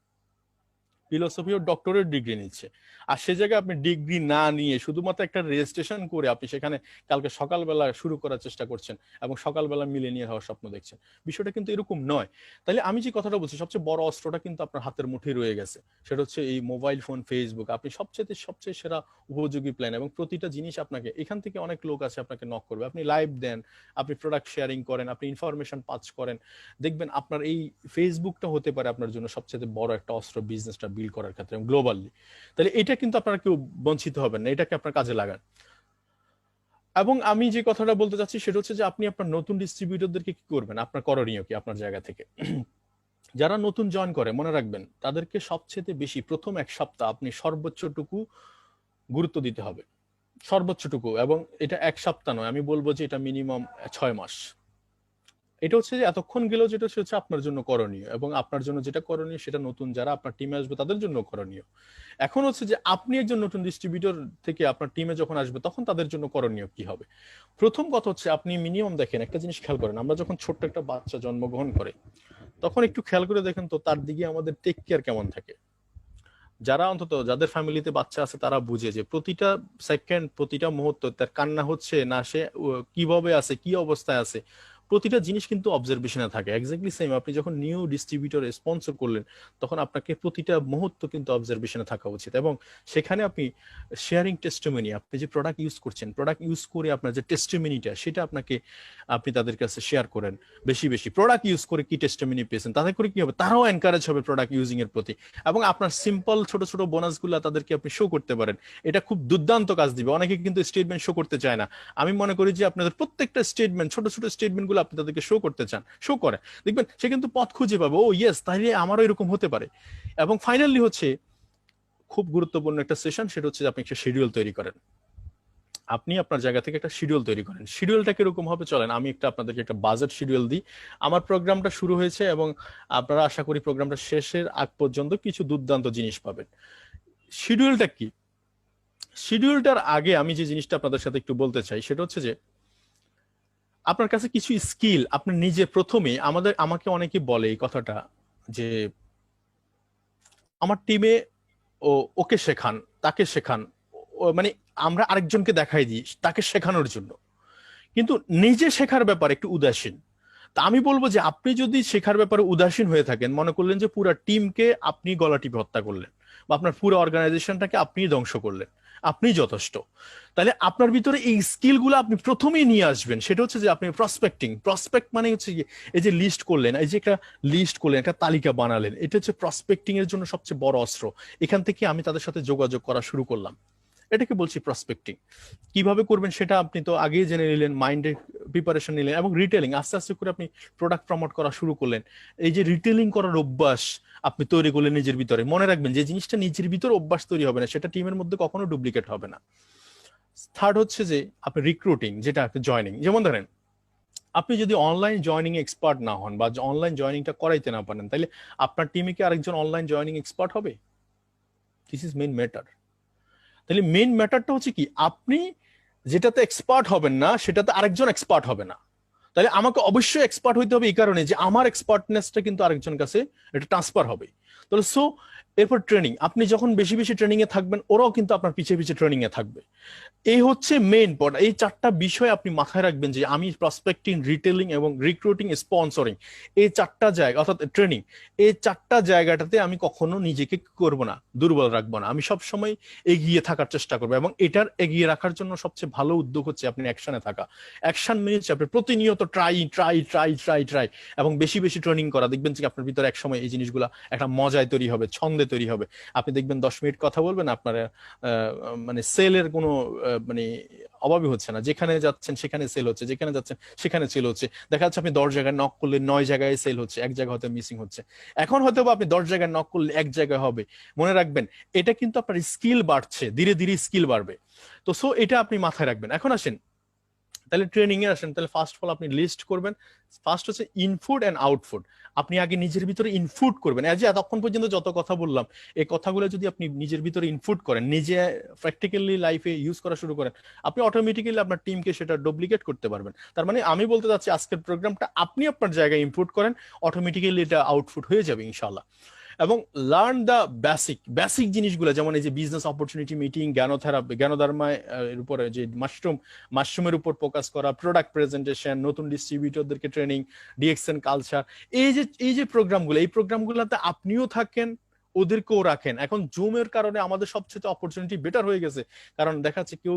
ফিলোসফি ও ডক্টরেট ডিগ্রি নিচ্ছে। আর সে জায়গায় আপনি ডিগ্রি না নিয়ে শুধুমাত্র একটা রেজিস্ট্রেশন করে আপনি সেখানে কালকে সকালবেলা শুরু করার চেষ্টা করছেন এবং সকালবেলা মিলেনিয়ার হওয়ার স্বপ্ন দেখছেন। বিষয়টা কিন্তু এরকম নয়। তাহলে আমি যে কথাটা বলছি, সবচেয়ে বড় অস্ত্রটা কিন্তু আপনার হাতের মুঠোয় রয়ে গেছে, সেটা হচ্ছে এই মোবাইল ফোন ফেসবুক। আপনি সবচেয়ে সেরা উপযোগী প্ল্যান, এবং প্রতিটা জিনিস আপনাকে এখান থেকে অনেক লোক আছে আপনাকে নক করবে, আপনি লাইভ দেন, আপনি প্রোডাক্ট শেয়ারিং করেন, আপনি ইনফরমেশন পাস করেন, দেখবেন আপনার এই ফেসবুকটা হতে পারে আপনার জন্য সবচেয়ে বড় একটা অস্ত্র বিজনেসটা বিল্ড করার ক্ষেত্রে গ্লোবালি। তাহলে এটা কিন্তু আপনারা কেউ বঞ্চিত হবেন না, এটাকে আপনার কাজে লাগান। এবং আমি যে কথাটা বলতে চাচ্ছি সেটা হচ্ছে যে আপনি আপনার নতুন ডিস্ট্রিবিউটরদেরকে কি করবেন, আপনার করণীয় কি আপনার জায়গা থেকে। যারা নতুন জয়েন করে মনে রাখবেন তাদেরকে সবচেয়ে বেশি প্রথম এক সপ্তাহ আপনি সর্বোচ্চটুকু গুরুত্ব দিতে হবে, সর্বোচ্চটুকু। এবং এটা এক সপ্তাহ নয়, আমি বলবো যে এটা মিনিমাম 6 মাস। এটা হচ্ছে যে এতক্ষণ গেলেও যেটা হচ্ছে আপনার জন্য করণীয়, এবং আপনার জন্য যেটা করণীয় সেটা নতুন যারা আপনার টিমে আসবে তাদের জন্য করণীয়। এখন হচ্ছে যে আপনি একজন নতুন ডিস্ট্রিবিউটর থেকে আপনার টিমে যখন আসবে তখন তাদের জন্য করণীয় কি হবে। প্রথম কথা হচ্ছে আপনি মিনিমাম দেখেন, একটা জিনিস খেয়াল করেন, আমরা যখন ছোট্ট একটা বাচ্চা জন্মগ্রহণ করে তখন একটু খেয়াল করে দেখেন তো তার দিকে আমাদের টেক কেয়ার কেমন থাকে। যারা অন্তত যাদের ফ্যামিলিতে বাচ্চা আছে তারা বুঝে যে প্রতিটা সেকেন্ড প্রতিটা মুহূর্ত তার কান্না হচ্ছে না, সে কিভাবে আছে, কি অবস্থায় আছে, প্রতিটা জিনিস কিন্তু অবজারভেশনে থাকে। এক্স্যাক্টলি সেম আপনি যখন নিউ ডিস্ট্রিবিউটর স্পন্সর করলেন তখন আপনাকে প্রতিটা মুহূর্ত কিন্তু অবজারভেশনে থাকা উচিত, এবং সেখানে আপনি শেয়ারিং টেস্টিমনি, আপনি যে প্রোডাক্ট ইউজ করছেন, প্রোডাক্ট ইউজ করে আপনার যে টেস্টিমনিটা সেটা আপনি তাদের কাছে শেয়ার করেন বেশি বেশি। প্রোডাক্ট ইউজ করে কি টেস্টিমনি পেয়েছেন, তাতে করে কি হবে, তারাও এনকারেজ হবে প্রোডাক্ট ইউজিং এর প্রতি, এবং আপনার সিম্পল ছোট ছোট বোনাসগুলো তাদেরকে আপনি শো করতে পারেন। এটা খুব দুর্দান্ত কাজ দিবে। অনেকে কিন্তু স্টেটমেন্ট শো করতে চায় না। আমি মনে করি যে আপনাদের প্রত্যেকটা স্টেটমেন্ট, ছোট ছোট স্টেটমেন্ট গুলো আপনি তাদেরকে শো করতে চান, শো করে দেখবেন সে কিন্তু পথ খুঁজে পাবে, ও ইয়েস তাহলে আমারও এরকম হতে পারে। এবং ফাইনালি হচ্ছে খুব গুরুত্বপূর্ণ একটা সেশন, সেটা হচ্ছে আপনি একটা শিডিউল তৈরি করেন। আপনি আপনার জায়গা থেকে একটা শিডিউল তৈরি করেন। শিডিউলটা কিরকম হবে চলেন আমি আপনাদেরকে একটা বাজেট শিডিউল দিই। আমার প্রোগ্রামটা শুরু হয়েছে এবং আপনারা আশা করি প্রোগ্রামটা শেষের আগ পর্যন্ত কিছু দুর্দান্ত জিনিস পাবেন। শিডিউলটা কি? শিডিউলটার আগে আমি যে জিনিসটা আপনাদের সাথে একটু বলতে চাই সেটা হচ্ছে যে আপনার কাছে কিছু স্কিল আপনি নিজে প্রথমে, আমাকে অনেকে বলে এই কথাটা যে আমার টিমে ওকে শেখান, তাকে শেখান, মানে আমরা আরেকজনকে দেখাই দিই তাকে শেখানোর জন্য, কিন্তু নিজে শেখার ব্যাপারে একটু উদাসীন। তা আমি বলবো যে আপনি যদি শেখার ব্যাপারে উদাসীন হয়ে থাকেন, মনে করলেন যে পুরো টিমকে আপনি গলা টিপে হত্যা করলেন বা আপনার পুরো অর্গানাইজেশনটাকে আপনি ধ্বংস করলেন, আপনি যথেষ্ট, তাহলে আপনার ভিতরে এই স্কিলগুলো আপনি প্রথমেই নিয়ে আসবেন। সেটা হচ্ছে যে আপনি প্রসপেক্টিং, প্রসপেক্ট মানে হচ্ছে কি, এই যে লিস্ট করলেন, এই যে একটা লিস্ট করলেন, একটা তালিকা বানালেন, এটা হচ্ছে প্রসপেক্টিং এর জন্য সবচেয়ে বড় অস্ত্র। এখান থেকে আমি তাদের সাথে যোগাযোগ করা শুরু করলাম, এটাকে বলছি প্রসপেক্টিং। কিভাবে করবেন সেটা আপনি তো আগেই জেনে নিলেন, মাইন্ডে প্রিপারেশন নিলেন, এবং রিটেলিং আস্তে আস্তে করে আপনি প্রোডাক্ট প্রমোট করা শুরু করলেন। এই যে রিটেলিং করার অভ্যাস আপনি তৈরি করলেন নিজের ভিতরে, মনে রাখবেন যে জিনিসটা নিজের ভিতরে অভ্যাস তৈরি হবে না, সেটা টিমের মধ্যে কখনো ডুপ্লিকেট হবে না। থার্ড হচ্ছে যে আপনি রিক্রুটিং, যেটা জয়নিং, যেমন ধরেন আপনি যদি অনলাইন জয়নিং এক্সপার্ট না হন বা অনলাইন জয়নিংটা করাইতে না পারেন, তাহলে আপনার টিমে কি আরেকজন অনলাইন জয়নিং এক্সপার্ট হবে? This is main matter. তাহলে মেইন ম্যাটারটা হচ্ছে কি, আপনি যেটাতে এক্সপার্ট হবেন না সেটাতে আরেকজন এক্সপার্ট হবে না। তাহলে আমাকে অবশ্যই এক্সপার্ট হইতে হবে, এই কারণে যে আমার এক্সপার্টনেসটা কিন্তু আরেকজন কাছে এটা ট্রান্সফার হবে। তাহলে সো এরপর ট্রেনিং, আপনি যখন বেশি বেশি ট্রেনিং এ থাকবেন ওরাও কিন্তু আপনার পিছিয়ে পিছিয়ে ট্রেনিং এ থাকবে। এই হচ্ছে মেইন পয়েন্ট। এই চারটা বিষয় আপনি মাথায় রাখবেন যে আমি প্রসপেক্টিং, রিটেলিং এবং রিক্রুটিং, স্পন্সরিং, এই চারটা জায়গা অর্থাৎ ট্রেনিং, এই চারটা জায়গাটাতে আমি কখনো নিজেকে করব না, দুর্বল রাখবো না, আমি সব সময় এগিয়ে থাকার চেষ্টা করবো। এবং এটার এগিয়ে রাখার জন্য সবচেয়ে ভালো উদ্যোগ হচ্ছে আপনি অ্যাকশনে থাকা। অ্যাকশন মিনস আপনি প্রতিনিয়ত try try try try try এবং বেশি বেশি ট্রেনিং করা। দেখবেন যে আপনার ভিতরে এক সময় এই জিনিসগুলো একটা মজায় তৈরি হবে, ছন্দে তৈরি হবে। আপনি দেখবেন 10 মিনিট কথা বলবেন, আপনার মানে সেলের কোনো মানে অভাবই হচ্ছে না, যেখানে যাচ্ছেন সেখানে সেল হচ্ছে, যেখানে যাচ্ছেন সেখানে সেল হচ্ছে। দেখা যাচ্ছে আপনি 10 জায়গায় নক করলে 9 জায়গায় সেল হচ্ছে, এক জায়গায় হয়তো মিসিং হচ্ছে। এখন হয়তো আপনি 10 জায়গায় নক করলে এক জায়গায় হবে। মনে রাখবেন এটা কিন্তু আপনার স্কিল বাড়ছে, ধীরে ধীরে স্কিল বাড়বে। তো সো এটা আপনি মাথায় রাখবেন। এখন আসেন তাহলে ট্রেনিং এ আসেন, তাহলে ফার্স্ট অফ অল আপনি লিস্ট করবেন। ফার্স্ট হচ্ছে ইনপুট এন্ড আউটপুট। আপনি আগে নিজের ভিতরে ইনপুট করবেন। এই যে এতক্ষণ পর্যন্ত যত কথা বললাম, এই কথাগুলো যদি আপনি নিজের ভিতরে ইনপুট করেন, নিজে প্র্যাকটিক্যালি লাইফে ইউজ করা শুরু করেন, আপনি অটোমেটিক্যালি আপনার টিমকে সেটা ডুপ্লিকেট করতে পারবেন। তার মানে আমি বলতে চাচ্ছি আজকের প্রোগ্রামটা আপনি আপনার জায়গায় ইনপুট করেন, অটোমেটিক্যালি এটা আউটপুট হয়ে যাবে ইনশাআল্লাহ। এবং লার্ন দ্য বেসিক বেসিক জিনিসগুলো, যেমন এই যে বিজনেস অপরচুনিটি মিটিং, জ্ঞানোধার্মায় এর উপরে যে মাশরুমের উপর ফোকাস করা, প্রোডাক্ট প্রেজেন্টেশন, নতুন ডিস্ট্রিবিউটরদেরকে ট্রেনিং, ডিএক্সএন কালচার, এই যে প্রোগ্রামগুলো, এই প্রোগ্রামগুলোতে আপনিও থাকেন, ওদেরকেও রাখেন। এখন জুমের কারণে আমাদের সবচেয়ে অপরচুনিটি বেটার হয়ে গেছে, কারণ দেখা যাচ্ছে কেউ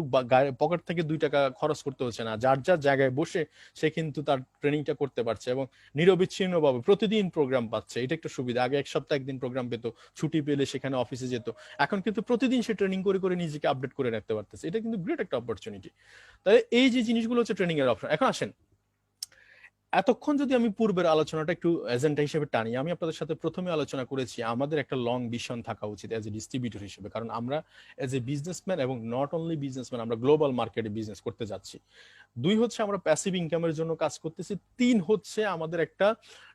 পকেট থেকে 2 টাকা খরচ করতে হচ্ছে না, যার যার জায়গায় বসে সে কিন্তু তার ট্রেনিংটা করতে পারছে এবং নিরবিচ্ছিন্নভাবে প্রতিদিন প্রোগ্রাম পাচ্ছে। এটা একটা সুবিধা। আগে এক সপ্তাহ একদিন প্রোগ্রাম পেতো, ছুটি পেলে সেখানে অফিসে যেত, এখন কিন্তু প্রতিদিন সে ট্রেনিং করে করে নিজেকে আপডেট করে রাখতে পারতেছে। এটা কিন্তু গ্রেট একটা অপরচুনিটি। তাই এই যে জিনিসগুলো হচ্ছে ট্রেনিং এর অপশন। এখন আসেন, এতক্ষণ যদি আমি পূর্বের আলোচনাটা একটু এজেন্ডা হিসেবে টানি, আমি আপনাদের সাথে প্রথমে আলোচনা করেছি আমাদের একটা লং ভিশন থাকা উচিত এজ এ ডিস্ট্রিবিউটর হিসেবে, কারণ আমরা এজ এ বিজনেসম্যান, এবং নট অনলি বিজনেসম্যান, আমরা গ্লোবাল মার্কেটে বিজনেস করতে যাচ্ছি। 2 হচ্ছে আমরা প্যাসিভ ইনকামের জন্য কাজ করতেছি। 3 হচ্ছে আমাদের একটা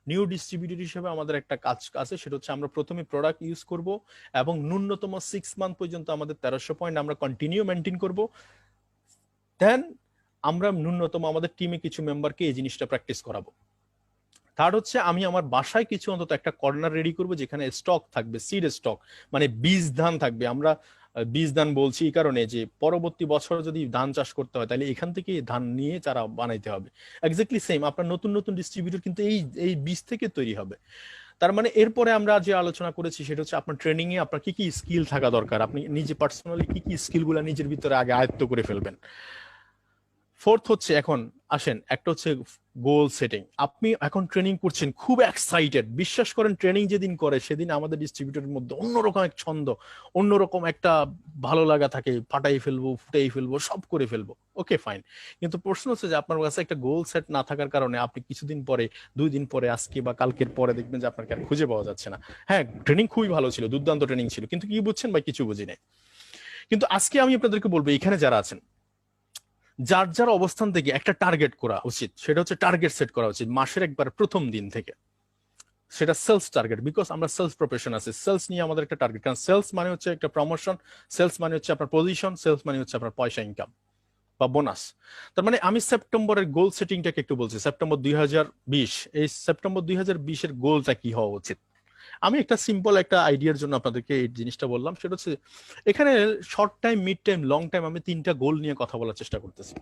নিউ ডিস্ট্রিবিউটর হিসেবে আমাদের একটা কাজ আছে, সেটা হচ্ছে আমরা প্রথমে প্রোডাক্ট ইউজ করব এবং ন্যূনতম 6 মান্থ পর্যন্ত আমাদের 1300 পয়েন্ট আমরা কন্টিনিউ মেনটেন করব। দেন আমরা ন্যূনতম আমাদের টিমে কিছু মেম্বারকে এই জিনিসটা প্র্যাকটিস করাবো। থার্ড হচ্ছে আমি আমার বাসায় কিছু অন্তত একটা কর্নার রেডি করব যেখানে স্টক থাকবে, সিড স্টক, মানে বীজ ধান থাকবে। আমরা বীজ ধান বলছি এই কারণে যে পরবর্তী বছর যদি ধান চাষ করতে হয় তাহলে এখান থেকে ধান নিয়ে চারা বানাইতে হবে। এক্স্যাক্টলি সেম আপনার নতুন নতুন ডিস্ট্রিবিউটর কিন্তু এই এই বীজ থেকে তৈরি হবে। তার মানে এরপরে আমরা যে আলোচনা করেছি সেটা হচ্ছে আপনার ট্রেনিং এ আপনার কি কি স্কিল থাকা দরকার, আপনি নিজে পার্সোনালি কি কি স্কিল গুলা নিজের ভিতরে আগে আয়ত্ত করে ফেলবেন। ফোর্থ হচ্ছে এখন আসেন একটা হচ্ছে গোল সেটিং। আপনি এখন ট্রেনিং করছেন, খুব এক্সাইটেড, বিশ্বাস করেন ট্রেনিং যেদিন করে সেদিন আমাদের ডিস্ট্রিবিউটরের মধ্যে অন্যরকম এক ছন্দ, অন্যরকম একটা ভালো লাগা থাকে, ফাটাই ফেলবো, ফুটাই ফেলবো, সব করে ফেলবো। ওকে ফাইন, কিন্তু প্রশ্ন হচ্ছে যে আপনার কাছে একটা গোল সেট না থাকার কারণে আপনি কিছুদিন পরে, 2 দিন পরে, আজকে বা কালকের পরে দেখবেন যে আপনাকে আর খুঁজে পাওয়া যাচ্ছে না। হ্যাঁ, ট্রেনিং খুবই ভালো ছিল, দুর্দান্ত ট্রেনিং ছিল, কিন্তু কি বুঝছেন বা কিছু বুঝি নাই। কিন্তু আজকে আমি আপনাদেরকে বলবো এখানে যারা আছেন, যার যার অবস্থান থেকে একটা টার্গেট করা উচিত, সেটা হচ্ছে টার্গেট সেট করা উচিত মাসের একবার প্রথম দিন থেকে। সেটা সেলস টার্গেট, বিকজ আমরা সেলস প্রফেশন আছে, সেলস নিয়ে আমাদের একটা টার্গেট, কারণ সেলস মানে হচ্ছে একটা প্রমোশন, সেলস মানে হচ্ছে আপনার পজিশন, সেলস মানে হচ্ছে আপনার পয়সা, ইনকাম বা বোনাস। তার মানে আমি সেপ্টেম্বরের গোল সেটিংটাকে একটু বলছি, সেপ্টেম্বর 2020, এই সেপ্টেম্বর 2020-এর গোলটা কি হওয়া উচিত। আমি একটা সিম্পল একটা আইডিয়ার জন্য আপনাদেরকে এই জিনিসটা বললাম, সেটা হচ্ছে এখানে short time, mid time, long time, আমি 3টা গোল নিয়ে কথা বলার চেষ্টা করতেছি।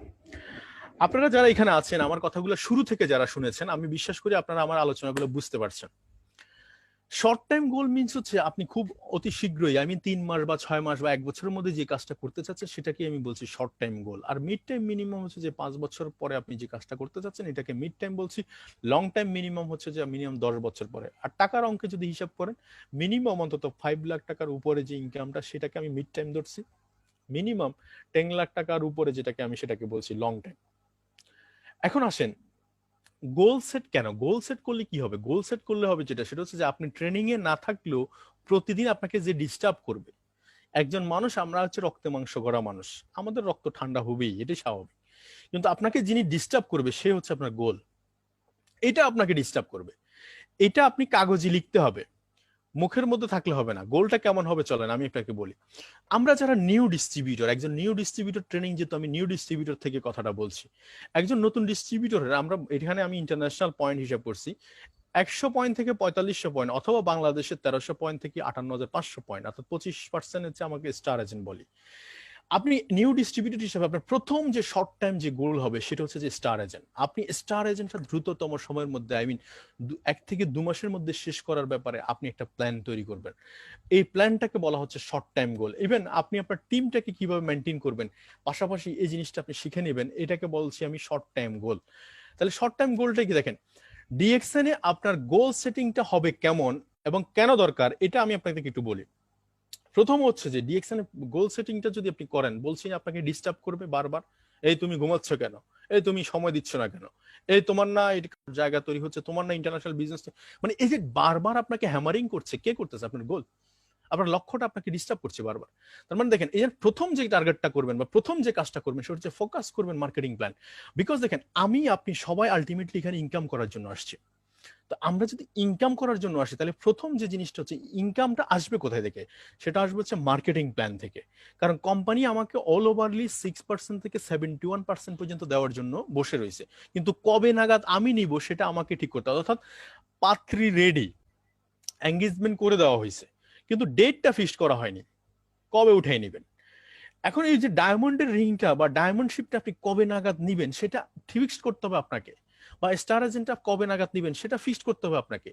আপনারা যারা এখানে আছেন, আমার কথাগুলো শুরু থেকে যারা শুনেছেন, আমি বিশ্বাস করি আপনারা আমার আলোচনাগুলো বুঝতে পারছেন। শর্ট টাইম গোল মিনস হচ্ছে আপনি খুব অতি শীঘ্রই, আমি 3 মাস বা 6 মাস বা 1 বছরের মধ্যে যে কাজটা করতে চাচ্ছেন সেটাকে আমি বলছি শর্ট টাইম গোল। আর মিড টাইম মিনিমাম হচ্ছে যে 5 বছর পরে আপনি যে কাজটা করতে চাচ্ছেন এটাকে মিড টাইম বলছি। লং টাইম মিনিমাম হচ্ছে যে মিনিমাম 10 বছর পরে। আর টাকার অঙ্কে যদি হিসাব করেন, মিনিমাম অন্তত 5 লাখ টাকার উপরে যে ইনকামটা সেটাকে আমি মিড টাইম ধরছি, মিনিমাম 10 লাখ টাকার উপরে যেটাকে আমি সেটাকে বলছি লং টাইম। এখন আসেন গোল সেট কেন, গোল সেট করলে কি হবে, গোল সেট করলে হবে যেটা, সেটা হচ্ছে যে আপনি ট্রেনিং এ না থাকলেও প্রতিদিন আপনাকে যে ডিস্টার্ব করবে একজন মানুষ, আমরা হচ্ছে রক্তে মাংস গড়া মানুষ, আমাদের রক্ত ঠান্ডা হবেই, এটাই স্বাভাবিক। কিন্তু আপনাকে যিনি ডিস্টার্ব করবে সে হচ্ছে আপনার গোল, এটা আপনাকে ডিস্টার্ব করবে। এটা আপনি কাগজে লিখতে হবে, মুখের মধ্যে থাকলে হবে না। গোলটা কেমন হবে চলেন আমি আপনাকে বলি। আমরা যারা নিউ ডিস্ট্রিবিউটর, একজন নিউ ডিস্ট্রিবিউটর ট্রেনিং, যেহেতু আমি নিউ ডিস্ট্রিবিউটর থেকে কথাটা বলছি, একজন নতুন ডিস্ট্রিবিউটরের আমরা এখানে আমি ইন্টারন্যাশনাল পয়েন্ট হিসাব করছি, 100 পয়েন্ট থেকে 4500 পয়েন্ট, অথবা বাংলাদেশের 1300 পয়েন্ট থেকে 58,500 পয়েন্ট, অর্থাৎ 25% হচ্ছে আমাকে স্টার এজেন্ট বলি। আপনি নিউ ডিস্ট্রিবিউটর হিসেবে আপনার প্রথম যে শর্ট টাইম যে গোল হবে সেটা হচ্ছে যে স্টার এজেন্ট। আপনি স্টার এজেন্টটা দ্রুততম সময়ের মধ্যে, আই মিন 1 থেকে 2 মাসের মধ্যে শেষ করার ব্যাপারে আপনি একটা প্ল্যান তৈরি করবেন। এই প্ল্যানটাকে বলা হচ্ছে শর্ট টাইম গোল। ইভেন আপনি আপনার টিমটাকে কিভাবে মেনটেন করবেন, পাশাপাশি এই জিনিসটা আপনি শিখে নেবেন, এটাকে বলছি আমি শর্ট টাইম গোল। তাহলে শর্ট টাইম গোলটা কি দেখেন, ডিএক্সএন এ আপনার গোল সেটিংটা হবে কেমন এবং কেন দরকার, এটা আমি আপনাকে একটু বলি। প্রথম হচ্ছে যে ডিএক্সএন গোল সেটিংটা যদি আপনি করেন, বলছি আপনাকে ডিস্টার্ব করবে বারবার, এই তুমি ঘুমাচ্ছ কেন, এই তুমি সময় দিচ্ছ না কেন, এই তোমার না জায়গা তৈরি হচ্ছে, তোমার না ইন্টারন্যাশনাল বিজনেস, মানে এই যে বারবার আপনাকে হ্যামারিং করছে, কে করতেছে, আপনার গোল, আপনার লক্ষ্যটা আপনাকে ডিস্টার্ব করছে বারবার। তার মানে দেখেন এই প্রথম যে টার্গেটটা করবেন বা প্রথম যে কাজটা করবেন সেটা হচ্ছে ফোকাস করবেন মার্কেটিং প্ল্যান। বিকজ দেখেন আমি আপনি সবাই আলটিমেটলি এখানে ইনকাম করার জন্য আসছি। তো আমরা যদি ইনকাম করার জন্য আসি তাহলে প্রথম যে জিনিসটা হচ্ছে ইনকামটা আসবে কোথায় থেকে, সেটা আসবে হচ্ছে মার্কেটিং প্ল্যান থেকে। কারণ কোম্পানি আমাকে অল ওভারলি 6% থেকে 71% পর্যন্ত দেওয়ার জন্য বসে রয়েছে, কিন্তু কবে নাগাদ আমি নিব সেটা আমাকে ঠিক করতে হবে। অর্থাৎ পাত্রী রেডি, এঙ্গেজমেন্ট করে দেওয়া হয়েছে, কিন্তু ডেটটা ফিক্সড করা হয়নি, কবে উঠাই নেবেন। এখন এই যে ডায়মন্ডের রিংটা বা ডায়মন্ড শিপটা আপনি কবে নাগাদ নিবেন সেটা ফিক্সড করতে হবে আপনাকে, বা স্টার এজেন্টটা কবে নাগাদ নিবেন সেটা ফিক্সড করতে হবে আপনাকে।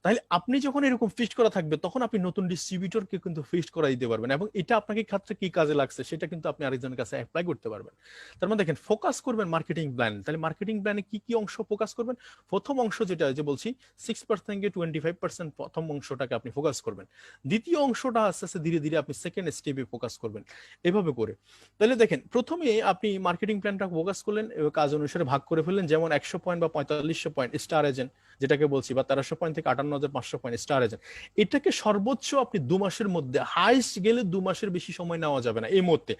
তাহলে আপনি যখন এরকম ফিক্সড করা থাকবে তখন আপনি নতুন ডিস্ট্রিবিউটরকে কিন্তু ফিক্সড করা দিতে পারবেন, এবং এটা আপনাকে ক্ষেত্রে কি কাজে লাগছে সেটা কিন্তু আপনি আরেকজনের কাছে অ্যাপ্লাই করতে পারবেন। তার মানে দেখেন ফোকাস করবেন মার্কেটিং প্ল্যান। তাহলে মার্কেটিং প্ল্যানে কি কি অংশ ফোকাস করবেন, প্রথম অংশ যেটা যে বলছি 6% থেকে 25% প্রথম অংশটাকে আপনি ফোকাস করবেন, দ্বিতীয় অংশটা আস্তে আস্তে ধীরে ধীরে আপনি সেকেন্ড স্টেপে ফোকাস করবেন, এভাবে করে। তাহলে দেখেন প্রথমে আপনি মার্কেটিং প্ল্যানটা ফোকাস করলেন, কাজ অনুসারে ভাগ করে ফেললেন, যেমন 100 পয়েন্ট বা 4500 পয়েন্ট স্টার এজেন্ট যেটাকে বলছি, বা 1300 পয়েন্ট থেকে 58,500 পয়েন্ট স্টার এজেন্ট, এটাকে সর্বোচ্চ আপনি 2 মাসের মধ্যে, হাইস্ট গেলে 2 মাসের বেশি সময় নেওয়া যাবে না এই মুহূর্তে।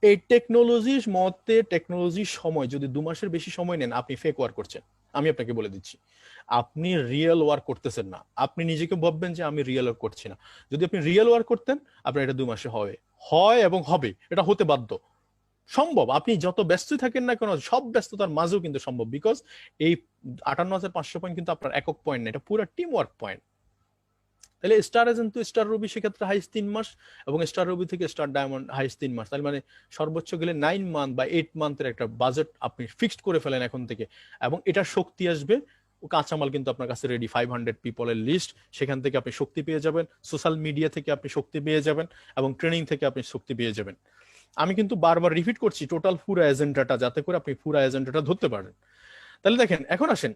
এই টেকনোলজির মতে, টেকনোলজির সময় যদি 2 মাসের বেশি সময় নেন আপনি ফেক ওয়ার্ক করছেন, আমি আপনাকে বলে দিচ্ছি। আপনি রিয়েল ওয়ার্ক করতেছেন না, আপনি নিজেকে ভাববেন যে আমি রিয়েল ওয়ার্ক করছি না। যদি আপনি রিয়েল ওয়ার্ক করতেন আপনার এটা 2 মাসে হয় এবং হবে, এটা হতে বাধ্য। সম্ভব, আপনি যত ব্যস্ত থাকেন না কেন সব ব্যস্ততার মাঝেও কিন্তু সম্ভব, বিকজ এই 58,500 পয়েন্ট কিন্তু আপনার একক পয়েন্ট না, এটা পুরো টিম ওয়ার্ক পয়েন্ট। তাহলে স্টার এজেন্ট তো স্টার রবি সেক্ষেত্রে হাইস 3 মাস, এবং স্টার রবি থেকে স্টার ডায়মন্ড হাইস 3 মাস, তার মানে সর্বোচ্চ গেলে 9 মান্থ বা 8 মান্থের একটা বাজেট আপনি ফিক্সড করে ফেলেন এখন থেকে, এবং এটা শক্তি আসবে। ও কাঁচামাল কিন্তু আপনার কাছে রেডি, 500 পিপলের লিস্ট, সেখান থেকে আপনি শক্তি পেয়ে যাবেন, সোশ্যাল মিডিয়া থেকে আপনি শক্তি পেয়ে যাবেন, এবং ট্রেনিং থেকে আপনি শক্তি পেয়ে যাবেন। আমি কিন্তু বারবার রিপিট করছি টোটাল পুরো এজেন্ডাটা, যাতে করে আপনি পুরো এজেন্ডাটা ধরতে পারেন। তাহলে দেখেন, এখন আসেন,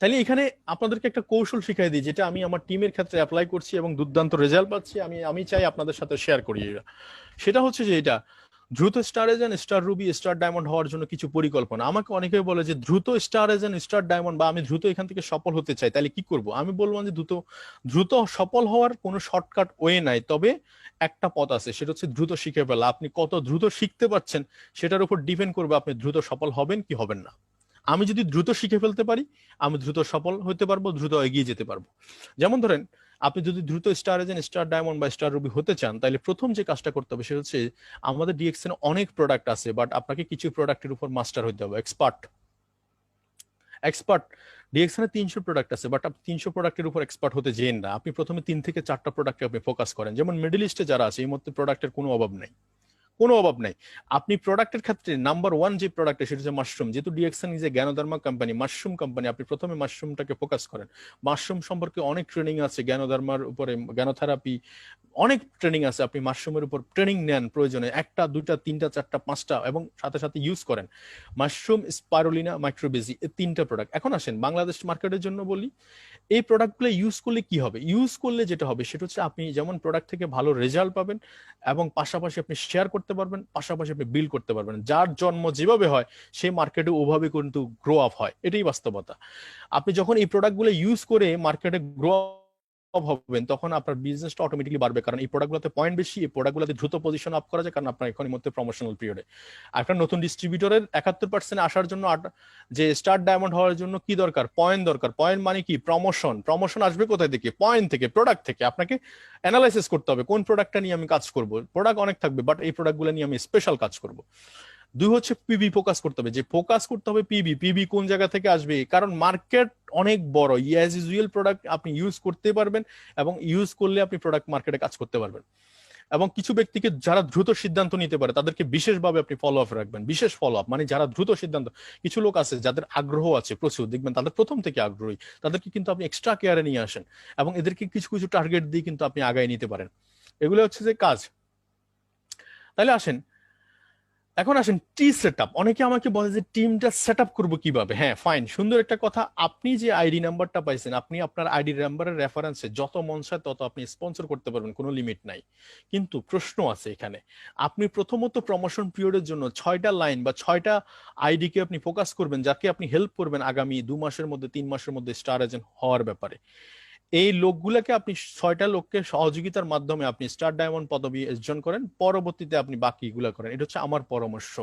তাহলে এখানে আপনাদেরকে একটা কৌশল শিখাই দিই, যেটা আমি আমার টিমের ক্ষেত্রে অ্যাপ্লাই করছি এবং দুর্দান্ত রেজাল্ট পাচ্ছি, আমি চাই আপনাদের সাথে শেয়ার করি। সেটা হচ্ছে যে এটা দ্রুত star agent, star Ruby, star diamond হওয়ার জন্য কিছু পরিকল্পনা। আমাকে অনেকে বলে যে দ্রুত স্টার এজেন্ট, স্টার ডায়মন্ড, বা আমি দ্রুত এখান থেকে সফল হতে চাই, তাহলে কি করব? আমি বলবো যে দ্রুত দ্রুত সফল হওয়ার কোনো শর্টকাট ওয়ে নাই, তবে একটা পথ আছে, সেটা হচ্ছে দ্রুত শিখে ফেলা। আপনি কত দ্রুত শিখতে পারছেন সেটার উপর ডিপেন্ড করবে আপনি দ্রুত সফল হবেন কি হবেন না। আমি যদি দ্রুত শিখে ফেলতে পারি, আমি দ্রুত সফল হতে পারবো, দ্রুত এগিয়ে যেতে পারবো। যেমন ধরেন, আপনি যদি দ্রুত স্টার এজেন্ট, স্টার ডায়মন্ড বা স্টার রুবি হতে চান, তাহলে প্রথম যে কাজটা করতে হবে সেটা হচ্ছে, আমাদের ডিএক্সএন অনেক প্রোডাক্ট আছে, বাট আপনাকে কিছু প্রোডাক্টের উপর মাস্টার হতে হবে, এক্সপার্ট। এক্সপার্ট ডিএক্সএন এ 300 প্রোডাক্ট আছে, বাট আপনি 300 প্রোডাক্টের উপর এক্সপার্ট হতে যেন না, আপনি প্রথমে 3 থেকে 4টা প্রোডাক্টে আপনি ফোকাস করেন। যেমন মিডল ইস্টে যারা আছে, এই মধ্যে প্রোডাক্টের কোনো অভাব নেই, কোনো অভাব নাই। আপনি প্রোডাক্টের ক্ষেত্রে নাম্বার ওয়ান যে প্রোডাক্ট সেটা হচ্ছে মাশরুম। যেহেতু DXN is a ganoderma company, mushroom company, আপনি প্রথমে মাশরুমটাকে ফোকাস করেন। মাশরুম সম্পর্কে অনেক ট্রেনিং আছে, জ্ঞানধর্মার উপরে জ্ঞানোথেরাপি, অনেক ট্রেনিং আছে। আপনি মাশরুমের উপর ট্রেনিং নেন প্রয়োজনে, 1টা 2টা 3টা 4টা 5টা, এবং সাথে সাথে ইউজ করেন মাশরুম, স্পাইরুলিনা, মাইক্রোবেজি, এই 3টা প্রোডাক্ট। এখন আসেন বাংলাদেশ মার্কেটের জন্য বলি, এই প্রোডাক্টগুলো ইউজ করলে কি হবে? ইউজ করলে যেটা হবে সেটা হচ্ছে, আপনি যেমন প্রোডাক্ট থেকে ভালো রেজাল্ট পাবেন, এবং পাশাপাশি আপনি শেয়ার করতে পারবেন, পাশাপাশি আপনি বিল করতে পারবেন। যার জন্ম যেভাবে হয় সেই মার্কেটে ওভাবে কিন্তু গ্রো আপ হয়, এটাই বাস্তবতা। আপনি যখন এই প্রোডাক্টগুলো ইউজ করে মার্কেটে গ্রো হবেন, তখন আপনার বিজনেসটা অটোমেটিকলি বাড়বে, কারণ এই প্রোডাক্টগুলোতে পয়েন্ট বেশি, এই প্রোডাক্টগুলোতে দ্রুত পজিশন আপ করা যায়, কারণ আপনার এখন মধ্যে প্রমোশনাল পিরিয়ডে। একটা নতুন ডিস্ট্রিবিউটরের 71% আসার জন্য, যে স্টার ডায়মন্ড হওয়ার জন্য কি দরকার? পয়েন্ট দরকার। পয়েন্ট মানে কি? প্রমোশন। প্রমোশন আসবে কোথায় থেকে? পয়েন্ট থেকে, প্রোডাক্ট থেকে। আপনাকে অ্যানালাইসিস করতে হবে কোন প্রোডাক্টটা নিয়ে আমি কাজ করব। প্রোডাক্ট অনেক থাকবে, বাট এই প্রোডাক্টগুলো নিয়ে আমি স্পেশাল কাজ করব। 2 হচ্ছে পিবি ফোকাস করতে হবে, যে ফোকাস করতে হবে পিবি। পিবি কোন জায়গা থেকে আসবে? কারণ মার্কেট অনেক বড়, অ্যাজ ইউজুয়াল প্রোডাক্ট আপনি ইউজ করতে পারবেন, এবং ইউজ করলে আপনি প্রোডাক্ট মার্কেটে কাজ করতে পারবেন। এবং কিছু ব্যক্তিকে যারা দ্রুত সিদ্ধান্ত নিতে পারে তাদেরকে বিশেষভাবে আপনি ফলো আপ রাখবেন। বিশেষ ফলো আপ মানে যারা দ্রুত সিদ্ধান্ত, কিছু লোক আছে যাদের আগ্রহ আছে প্রচুর, দেখবেন তাদের প্রথম থেকে আগ্রহী, তাদেরকে কিন্তু আপনি এক্সট্রা কেয়ারে নিয়ে আসেন, এবং এদেরকে কিছু কিছু টার্গেট দিয়ে কিন্তু আপনি আগায় নিতে পারেন। এগুলো হচ্ছে যে কাজ। তাহলে আসেন, এখন আসেন টি সেট আপ। অনেকে আমাকে বলে যে টিমটা সেট আপ করবো কিভাবে? হ্যাঁ, ফাইন, সুন্দর একটা কথা। আপনি যে আইডি নাম্বারটা পাইছেন, আপনি আপনার আইডি নাম্বারের রেফারেন্সে যত মন চায় তত আপনি স্পন্সর করতে পারবেন, কোনো লিমিট নাই। কিন্তু প্রশ্ন আছে এখানে, আপনি প্রথমত প্রমোশন পিরিয়ডের জন্য 6টা লাইন বা 6টা আইডিকে আপনি ফোকাস করবেন, যাকে আপনি হেল্প করবেন আগামী 2 মাসের মধ্যে, 3 মাসের মধ্যে স্টার এজেন্ট হওয়ার ব্যাপারে। এই লোকগুলোকে আপনি 6টা লোককে সহযোগিতার মাধ্যমে আপনি স্টার ডায়মন্ড পদবি অর্জন করেন, পরবর্তীতে আপনি বাকিগুলো করেন। এটা হচ্ছে আমার পরামর্শ।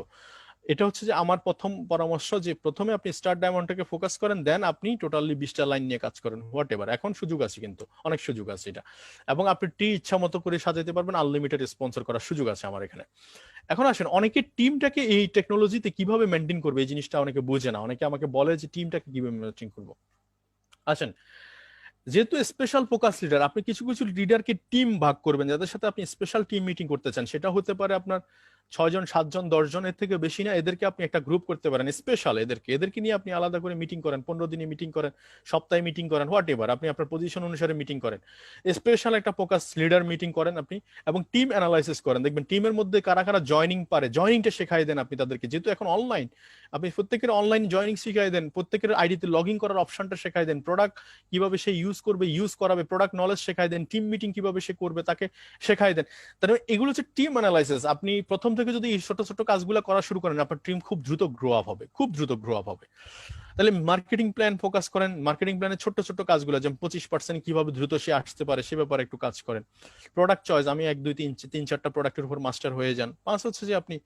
এটা হচ্ছে যে আমার প্রথম পরামর্শ, যে প্রথমে আপনি স্টার ডায়মন্ডটাকে ফোকাস করেন, দেন আপনি টোটালি 20টা লাইন নিয়ে কাজ করেন, হোয়াট এভার। এখন সুযোগ আছে, কিন্তু অনেক সুযোগ আছে এটা, এবং আপনি টি ইচ্ছা মতো করে সাজাতে পারবেন, আনলিমিটেড স্পন্সর করার সুযোগ আছে আমার এখানে। এখন আসেন, অনেকে টিমটাকে এই টেকনোলজিতে কিভাবে মেনটেন করবে এই জিনিসটা অনেকে বোঝে না। অনেকে আমাকে বলে যে টিমটাকে কিভাবে মেনটেন করবো। আসেন, যেহেতু স্পেশাল ফোকাস লিডার, আপনি কিছু কিছু লিডারকে টিম ভাগ করবেন, যাদের সাথে আপনি স্পেশাল টিম মিটিং করতে চান। সেটা হতে পারে আপনার 6জন, 7জন, 10জন, এর থেকে বেশি না। এদেরকে আপনি একটা গ্রুপ করতে পারেন স্পেশাল, এদেরকে নিয়ে আপনি আলাদা করে মিটিং করেন, 15 দিনে মিটিং করেন, সপ্তাহে মিটিং করেন, হোয়াট এভার। আপনি আপনার পজিশন অনুসারে মিটিং করেন, স্পেশাল একটা ফোকাস লিডার মিটিং করেন আপনি, এবং টিম অ্যানালাইসিস করেন। দেখবেন টিমের মধ্যে কারা কারা জয়নিং পারে, জয়নিংটা শেখাই দেন আপনি তাদেরকে। যেহেতু এখন অনলাইন, আপনি প্রত্যেকের অনলাইন জয়নিং শিখাই দেন, প্রত্যেকের আইডিতে লগ ইন করার অপশনটা শেখাই দেন, প্রোডাক্ট কিভাবে সে ইউজ করবে, ইউজ করাবে, প্রোডাক্ট নলেজ শেখাই দেন, টিম মিটিং কিভাবে সে করবে তাকে শেখাই দেন। তাহলে এগুলো হচ্ছে টিম অ্যানালাইসিস। আপনি প্রথম থেকে যদি এই ছোট ছোট কাজগুলো করা শুরু করেন, আপনার টিম খুব দ্রুত গ্রো আপ হবে, খুব দ্রুত গ্রো আপ হবে। তাহলে মার্কেটিং প্ল্যান ফোকাস করেন, মার্কেটিং প্ল্যানের ছোট ছোট কাজগুলো, যেমন 25% কিভাবে দ্রুত সে আসতে পারে সে ব্যাপারে একটু কাজ করেন। প্রোডাক্ট চয়েস, আমি 1 2 3 3 4টা প্রোডাক্টের উপর মাস্টার হয়ে যান। 5 হচ্ছে যে আপনি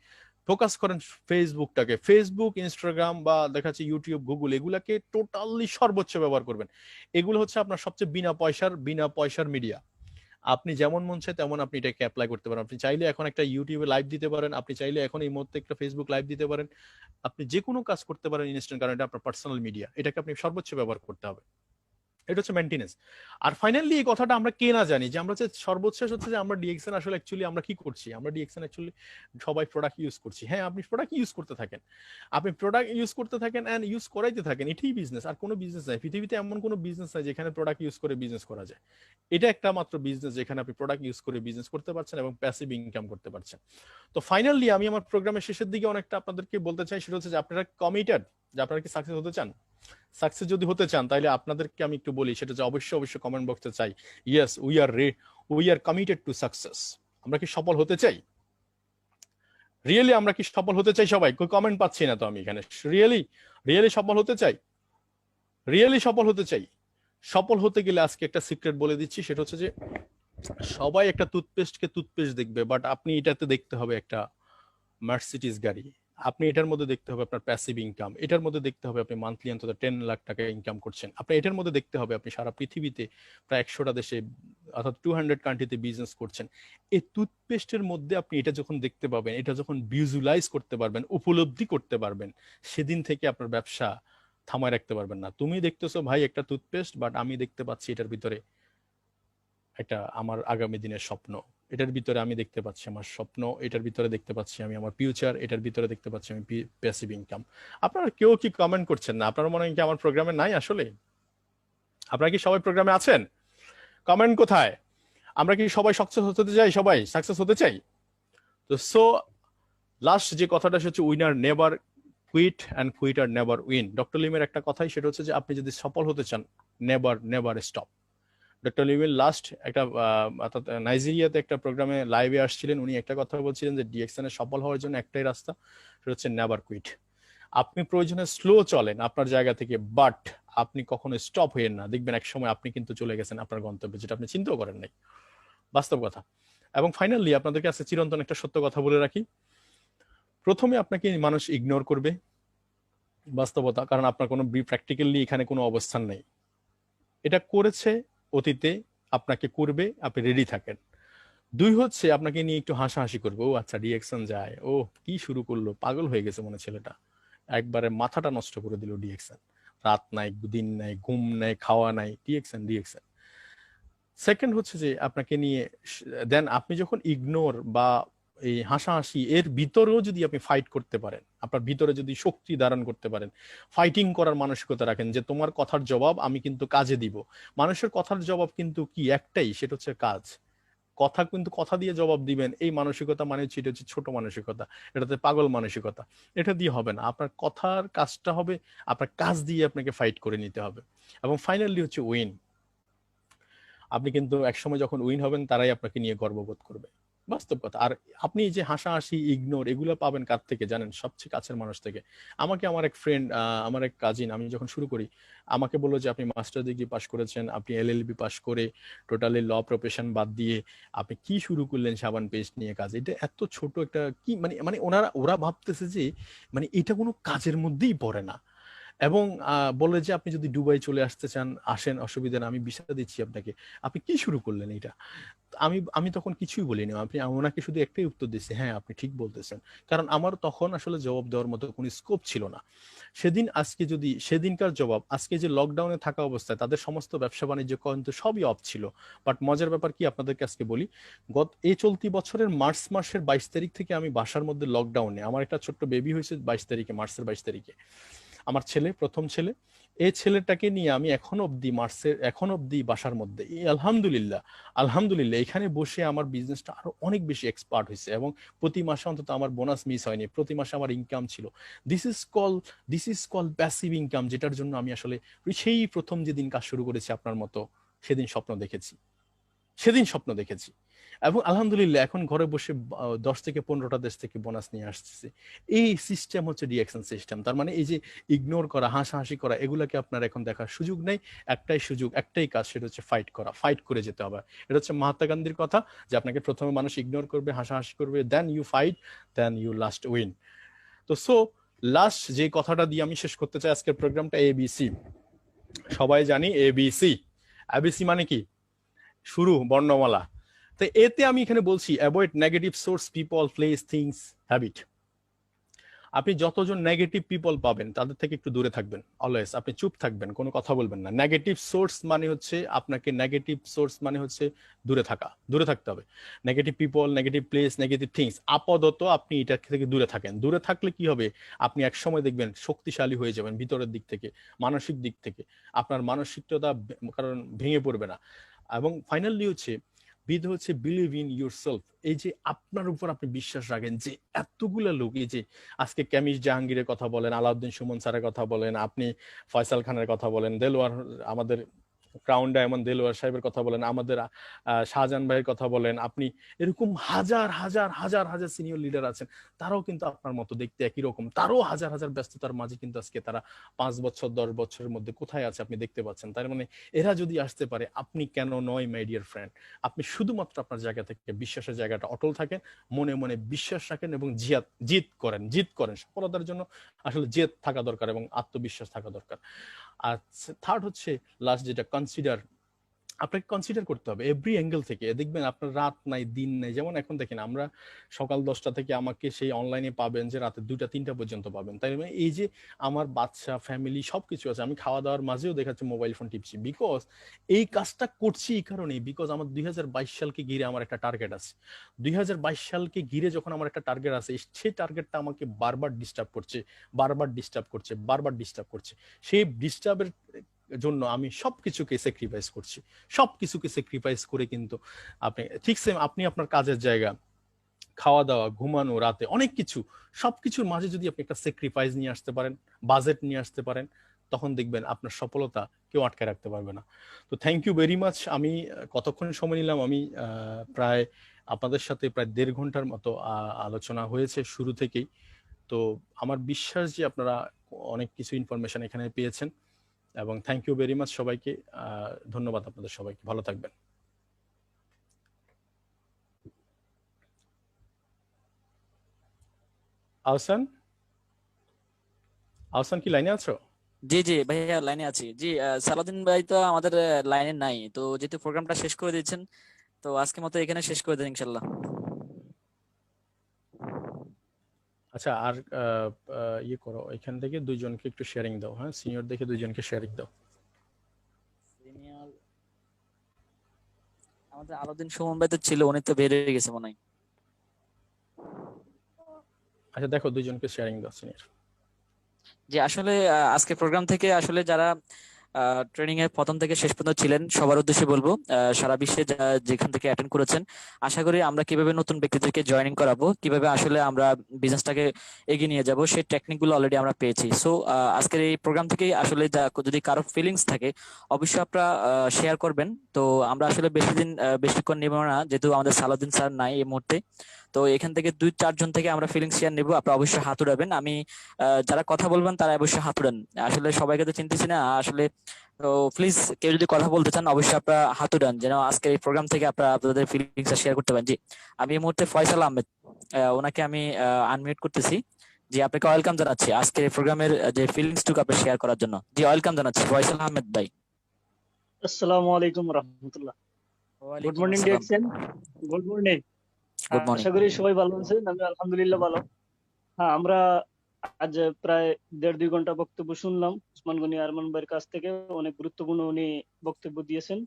ফোকাস করেন ফেসবুকটাকে, ফেসবুক, ইনস্টাগ্রাম, বা দেখা যাচ্ছে ইউটিউব, গুগল, এগুলাকে টোটালি সর্বোচ্চ ব্যবহার করবেন। এগুলো হচ্ছে আপনার সবচেয়ে বিনা পয়সার মিডিয়া। আপনি যেমন মন চায় তেমন আপনি এটাকে অ্যাপ্লাই করতে পারেন। আপনি চাইলে এখন একটা ইউটিউবে লাইভ দিতে পারেন, আপনি চাইলে এখন এই মুহূর্তে একটা ফেসবুক লাইভ দিতে পারেন, আপনি যে কোনো কাজ করতে পারেন ইনস্ট্যান্ট, কারণ এটা আপনার পার্সোনাল মিডিয়া, এটাকে আপনি সর্বোচ্চ ব্যবহার করতে হবে। এটা হচ্ছে মেনটেনেন্স। আর ফাইনালি এই কথাটা আমরা কে না জানি যে আমরা হচ্ছে সর্বশেষ হচ্ছে যে আমরা ডিএক্সএন আসলে অ্যাকচুয়ালি আমরা কি করছি, আমরা ডিএক্সএন অ্যাকচুয়ালি সবাই প্রোডাক্ট ইউজ করছি। হ্যাঁ, আপনি প্রোডাক্ট ইউজ করতে থাকেন, আপনি প্রোডাক্ট ইউজ করতে থাকেন এন্ড ইউজ করাইতে থাকেন, এটাই বিজনেস। আর কোনো বিজনেস নাই পৃথিবীতে, এমন কোনো বিজনেস নাই যেখানে প্রোডাক্ট ইউজ করে বিজনেস করা যায়। এটা একটা মাত্র বিজনেস যেখানে আপনি প্রোডাক্ট ইউজ করে বিজনেস করতে পারছেন এবং প্যাসিভ ইনকাম করতে পারছেন। তো ফাইনালি আমি আমার প্রোগ্রামের শেষের দিকে অনেকটা আপনাদেরকে বলতে চাই, সেটা হচ্ছে যে আপনারা কমিটেড, যে আপনারা কি সাকসেস হতে চান। সাকসেস যদি হতে চান তাহলে আপনাদেরকে আমি একটু বলি, সেটা যে অবশ্যই অবশ্যই কমেন্ট বক্সে চাই, yes we are committed to success. আমরা কি সফল হতে চাই? রিয়েলি আমরা কি সফল হতে চাই? সবাই কই কমেন্ট পাচ্ছি না তো আমি এখানে। রিয়েলি রিয়েলি সফল হতে চাই, রিয়েলি সফল হতে চাই। সফল হতে গেলে আজকে একটা সিক্রেট বলে দিচ্ছি, সেটা হচ্ছে যে সবাই একটা টুথপেস্টকে টুথপেস্ট দেখবে, বাট আপনি এটাতে দেখতে হবে একটা মার্সিডিজ গাড়ি। আপনি এটার মধ্যে দেখতে হবে আপনার প্যাসিভ ইনকাম, এটার মধ্যে দেখতে হবে আপনি মান্থলি অন্তত 10 লাখ টাকা ইনকাম করছেন, আপনি এটার মধ্যে দেখতে হবে আপনি সারা পৃথিবীতে প্রায় 100টা দেশে অর্থাৎ 200 কান্ট্রিতে বিজনেস করছেন। এই টুথপেস্টের মধ্যে আপনি এটা যখন দেখতে পাবেন, এটা যখন ভিজুয়ালাইজ করতে পারবেন, উপলব্ধি করতে পারবেন, সেদিন থেকে আপনার ব্যবসা থামায় রাখতে পারবেন না। তুমি দেখতেছো ভাই একটা টুথপেস্ট, বাট আমি দেখতে পাচ্ছি এটার ভিতরে এটা আমার আগামী দিনের স্বপ্ন, এটার ভিতরে আমি দেখতে পাচ্ছি আমার স্বপ্ন, এটার ভিতরে দেখতে পাচ্ছি আমি আমার ফিউচার, এটার ভিতরে দেখতে পাচ্ছি আমি প্যাসিভ ইনকাম। আপনারা কেউ কি কমেন্ট করছেন না? আপনারা মনে হয় কি আমার প্রোগ্রামে নাই আসলে? আপনারা কি সবাই প্রোগ্রামে আছেন? কমেন্ট কোথায়? আমরা কি সবাই সাকসেস হতে চাই? সবাই সাকসেস হতে চাই তো। সো লাস্ট যে কথাটা হচ্ছে winner never quit and quitter never win. Doctor লিমের একটা কথাই, সেটা হচ্ছে যে আপনি যদি সফল হতে চান, নেভার নেভার স্টপ। ডক্টর লিমের লাস্ট একটা অর্থাৎ নাইজেরিয়াতে একটা প্রোগ্রামে লাইভে আসছিলেন, উনি একটা কথা বলছিলেন যে ডিএক্সএন এ সফল হওয়ার জন্য একটাই রাস্তা, সেটা হচ্ছে নেভার কুইট। আপনি প্রয়োজনে স্লো চলেন আপনার জায়গা থেকে, বাট আপনি কখনো স্টপ হইেন না, দেখবেন এক সময় আপনি কিন্তু চলে গেছেন আপনার গন্তব্যে, যেটা আপনি চিন্তাও করেন নাই। বাস্তব কথা। এবং ফাইনালি আপনাদেরকে আজকে চিরন্তন একটা সত্য কথা বলে রাখি, প্রথমে আপনাকে মানুষ ইগনোর করবে, বাস্তবতা, কারণ আপনার কোনো প্র্যাকটিক্যালি এখানে কোনো অবস্থান নেই। এটা করেছে অতীতে, আপনাকে করবে, আপনি রেডি থাকেন। দুই হচ্ছে আপনাকে নিয়ে একটু হাসাহাসি করবে, ও আচ্ছা ডিএক্সএন যায়, ও কি শুরু করলো, পাগল হয়ে গেছে মনে ছেলেটা, একবারে মাথাটা নষ্ট করে দিল ডিএক্সএন, রাত নাই দিন নাই ঘুম নাই খাওয়া নাই, ডিএক্সএন ডিএক্সএন। সেকেন্ড হচ্ছে যে আপনাকে নিয়ে দেন আপনি যখন ইগনোর বা এই হাসাহাসি এর ভিতরেও যদি আপনি ফাইট করতে পারেন, আপনার ভিতরে যদি শক্তি ধারণ করতে পারেন, ফাইটিং করার মানসিকতা রাখেন যে তোমার কথার জবাব আমি কিন্তু কাজে দিব। মানুষের কথার জবাব কিন্তু কি একটাই, সেটা হচ্ছে কাজ। কথা কিন্তু কথা দিয়ে জবাব দিবেন, এই মানসিকতা মানে হচ্ছে এটা হচ্ছে ছোট মানসিকতা, এটাতে পাগল মানসিকতা। এটা দিয়ে হবে না, আপনার কথার কাজটা হবে, আপনার কাজ দিয়ে আপনাকে ফাইট করে নিতে হবে। এবং ফাইনালি হচ্ছে উইন। আপনি কিন্তু একসময় যখন উইন হবেন তারাই আপনাকে নিয়ে গর্ববোধ করবে, বাস্তব কথা। আর আপনি যে হাসাহাসি ইগনোর এগুলো পাবেন কার থেকে জানেন? সবচেয়ে কাছের মানুষ থেকে। আমাকে আমার এক ফ্রেন্ড, আমার এক কাজিন, আমি যখন শুরু করি আমাকে বললো যে আপনি মাস্টার ডিগ্রি পাস করেছেন, আপনি এলএলবি পাস করে টোটালি ল প্রফেশন বাদ দিয়ে আপনি কি শুরু করলেন সাবান পেস্ট নিয়ে কাজ, এটা এত ছোট একটা কি মানে মানে ওরা ভাবতেছে যে মানে এটা কোনো কাজের মধ্যেই পড়ে না। এবং বলে যে আপনি যদি দুবাই চলে আসতে চান আসেন, অসুবিধা না, আমি ভিসা দিচ্ছি আপনাকে। আপনি কি শুরু করলেন এটা? আমি আমি তখন কিছুই বলিনি, আপনি ওনাকে শুধু একটাই উত্তর দিচ্ছি, হ্যাঁ আপনি ঠিক বলতেছেন। কারণ আমার তখন আসলে জবাব দেওয়ার মতো কোনো স্কোপ ছিল না সেদিন। আজকে যদি সেদিনকার জবাব, আজকে যে লকডাউনে থাকা অবস্থায় তাদের সমস্ত ব্যবসা বাণিজ্য কিন্তু সবই অফ ছিল। বাট মজার ব্যাপার কি আপনাদেরকে আজকে বলি, এই চলতি বছরের মার্চ মাসের 22 তারিখ থেকে আমি বাসার মধ্যে লকডাউনে, আমার একটা ছোট্ট বেবি হয়েছে 22 তারিখে, মার্চের 22 তারিখে, আমার ছেলে, প্রথম ছেলে। এই ছেলেটাকে নিয়ে আমি এখন অব্দি বাসার মধ্যে, আলহামদুলিল্লাহ আলহামদুলিল্লাহ এখানে বসে আমার বিজনেসটা আরো অনেক বেশি এক্সপার্ট হয়েছে এবং প্রতি মাসে অন্তত আমার বোনাস মিস হয়নি, প্রতি মাসে আমার ইনকাম ছিল। This is call passive income, যেটার জন্য আমি আসলে সেই প্রথম যেদিন কাজ শুরু করেছি আপনার মতো, সেদিন স্বপ্ন দেখেছি, সেদিন স্বপ্ন দেখেছি। এবং আলহামদুলিল্লাহ এখন ঘরে বসে 10 থেকে 15টা দেশ থেকে বোনাস নিয়ে আসতেছে। এই সিস্টেম হচ্ছে ডিএকশন সিস্টেম। তার মানে এই যে ইগনোর করা, হাসাহাসি করা, এগুলাকে আপনার এখন দেখার সুযোগ নেই। একটাই সুযোগ, একটাই কাজ, সেটা হচ্ছে ফাইট করা, ফাইট করে যেতে হবে। এটা হচ্ছে মহাত্মা গান্ধীর কথা, যে আপনাকে প্রথমে মানুষ ইগনোর করবে, হাসাহাসি করবে, then you fight, then you last win. তো সো লাস্ট যে কথাটা দিয়ে আমি শেষ করতে চাই আজকের প্রোগ্রামটা, এবিসি। সবাই জানি এবিসি। এবিসি মানে কি? শুরু বর্ণমালা। তো এতে আমি এখানে বলছি avoid negative source, people, place, things, habit. আপনি যতজন নেগেটিভ পিপল পাবেন তাদের থেকে একটু দূরে থাকবেন অলওয়েজ। আপনি চুপ থাকবেন, কোনো কথা বলবেন না। নেগেটিভ সোর্স মানে হচ্ছে আপনাকে, নেগেটিভ সোর্স মানে হচ্ছে দূরে থাকা, দূরে থাকতে হবে। Negative people, negative place, negative things, আপাতত আপনি এটা থেকে দূরে থাকেন। দূরে থাকলে কি হবে, আপনি এক সময় দেখবেন শক্তিশালী হয়ে যাবেন ভিতরের দিক থেকে, মানসিক দিক থেকে। আপনার মানসিকতা কারণ ভেঙে পড়বে না। এবং ফাইনালি হচ্ছে বিলিভ ইন ইউর সেলফ। এই যে আপনার উপর আপনি বিশ্বাস রাখেন, যে এতগুলা লোক, এই যে আজকে ক্যামিস জাহাঙ্গীরের কথা বলেন, আলাউদ্দিন সুমন স্যারের কথা বলেন, আপনি ফয়সাল খানের কথা বলেন, দেলোয়ার, আমাদের ক্রাউন ডায়মন্ড দেলোয়ার সাহেবের কথা বলেন, আমাদের শাহজাহান ভাইয়ের কথা বলেন, আপনি এরকম হাজার হাজার হাজার হাজার সিনিয়র লিডার আছেন, তারাও কিন্তু আপনার মতো দেখতে একই রকম। তারও হাজার হাজার ব্যস্ততার মাঝে কিন্তু আজকে তারা 5 বছর 10 বছরের মধ্যে কোথায় আছে আপনি দেখতে পাচ্ছেন। তার মানে এরা যদি আসতে পারে, আপনি কেন নয় মাই ডিয়ার ফ্রেন্ড? আপনি শুধুমাত্র আপনার জায়গা থেকে বিশ্বাসের জায়গাটা অটল থাকেন, মনে মনে বিশ্বাস রাখেন এবং জিত করেন। সফলতার জন্য আসলে জেদ থাকা দরকার এবং আত্মবিশ্বাস থাকা দরকার। আর থার্ড হচ্ছে লাস্ট, যেটা আপনাকে কনসিডার করতে হবে এভরি অ্যাঙ্গেল থেকে। দেখবেন আপনার রাত নাই দিন নাই। যেমন এখন দেখেন, আমরা সকাল 10টা থেকে আমাকে সেই অনলাইনে পাবেন যে রাতে 2টা 3টা পর্যন্ত পাবেন। তাই মানে এই যে আমার বাচ্চা ফ্যামিলি সবকিছু আছে, আমি খাওয়া দাওয়ার মাঝেও দেখাচ্ছে মোবাইল ফোন টিপছি। বিকজ এই কাজটা করছি এই কারণেই, বিকজ আমার 2022 সালকে ঘিরে আমার একটা টার্গেট আছে। 2022 সালকে ঘিরে যখন আমার একটা টার্গেট আছে, সেই টার্গেটটা আমাকে বারবার ডিস্টার্ব করছে, বারবার ডিস্টার্ব করছে। সেই ডিস্টার্বের জন্য আমি সবকিছুকে স্যাক্রিফাইস করে কিন্তু আপনি ঠিক সেম, আপনি আপনার কাজের জায়গা, খাওয়া দাওয়া, ঘুমানো, রাতে অনেক কিছু, সবকিছুর মাঝে যদি আপনি একটা স্যাক্রিফাইস নিয়ে আসতে পারেন, বাজেট নিয়ে আসতে পারেন, তখন দেখবেন আপনার সফলতা কেউ আটকে রাখতে পারবে না। তো থ্যাংক ইউ ভেরি মাচ। আমি কতক্ষণ সময় নিলাম? আমি প্রায় আপনাদের সাথে প্রায় 1.5 ঘন্টার মতো আলোচনা হয়েছে শুরু থেকেই। তো আমার বিশ্বাস যে আপনারা অনেক কিছু ইনফরমেশন এখানে পেয়েছেন, এবং থ্যাংক ইউ ভেরি মাচ সবাইকে। ধন্যবাদ আপনাদের সবাইকে, ভালো থাকবেন। আহসান, আহসান কি লাইনে আছো? জি জি ভাইয়া, লাইনে আছি। জি, সালাউদ্দিন ভাই তো আমাদের লাইনে নাই, তো যেহেতু প্রোগ্রামটা শেষ করে দিয়েছেন, তো আজকের মতো এখানে শেষ করে দেন ইনশাল্লাহ। আচ্ছা, আর ইয়ে করো, এখান থেকে 2জনকে একটু শেয়ারিং দাও। হ্যাঁ, সিনিয়র দেখে 2জনকে শেয়ারিং দাও। সিনিয়র আমাদের আলাউদ্দিন সুমন ভাই তো ছিল, উনি তো বের হয়ে গেছে মনে হয়। আচ্ছা দেখো, 2জনকে শেয়ারিং দাও সিনিয়র। যে আসলে আজকে প্রোগ্রাম থেকে আসলে যারা ট্রেনিং এর প্রথম থেকে শেষ পর্যন্ত ছিলেন, সবার উদ্দেশ্যে বলবো, সারা বিশ্বে যেখান থেকে অ্যাটেন্ড করেছেন, আশা করি আমরা কিভাবে নতুন ব্যক্তিদেরকে জয়েনিং করাবো, কিভাবে আসলে আমরা বিজনেসটাকে এগিয়ে নিয়ে যাব, সেই টেকনিক গুলো অলরেডি আমরা পেয়েছি। সো আজকের এই প্রোগ্রাম থেকে আসলে যদি কারো ফিলিংস থাকে, অবশ্যই আপনারা শেয়ার করবেন। তো আমরা আসলে বেশিক্ষণ নেব না, যেহেতু আমাদের সালাউদ্দিন স্যার নাই এই মুহূর্তে। তো এখান থেকে 2-4 জন থেকে আমরা ফিলিংস শেয়ার নেবো, আপনারা অবশ্যই হাত উঠাবেন। আমি যারা কথা বলবেন তারা অবশ্যই হাত উঠান। আসলে সবাইকে তো চিনতেছি না আসলে, তো প্লিজ কেউ যদি কথা বলতে চান অবশ্যই আপনারা হাত উঠান, যেন আজকের এই প্রোগ্রাম থেকে আপনারা আপনাদের ফিলিংস শেয়ার করতে পারেন। জি, আমি এই মুহূর্তে ফয়সাল আহমেদ, ওনাকে আমি আনমিউট করতেছি। জি, আপনাকে ওয়েলকাম জানাচ্ছি আজকের এই প্রোগ্রামের যে ফিলিংস টুকু আপনি শেয়ার করার জন্য। জি, ওয়েলকাম জানাচ্ছি ফয়সাল আহমেদ ভাই। আসসালামু আলাইকুম রহমতুল্লাহ। গুড ওয়ালাইকুম মর্নিং আসসালাম। DXN. Good morning. Good morning. আশা করি সবাই ভালো আছেন, আমি আলহামদুলিল্লাহ ভালো। হ্যাঁ, আমরা আজ প্রায় 1.5-2 ঘন্টা বক্তব্য শুনলাম উসমান গনি আরমান ভাইয়ের কাছ থেকে। অনেক গুরুত্বপূর্ণ উনি বক্তব্য দিয়েছেন,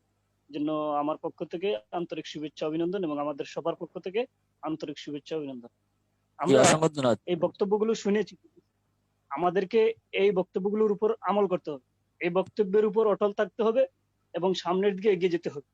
জন্য আমার পক্ষ থেকে আন্তরিক শুভেচ্ছা অভিনন্দন, এবং আমাদের সবার পক্ষ থেকে আন্তরিক শুভেচ্ছা অভিনন্দন। জি, আমরা অসংখ্য ধন্যবাদ। এই বক্তব্যগুলো শুনেছি, আমাদেরকে এই বক্তব্যগুলোর উপর আমল করতে হবে, এই বক্তব্যের উপর অটল থাকতে হবে এবং সামনের দিকে এগিয়ে যেতে হবে।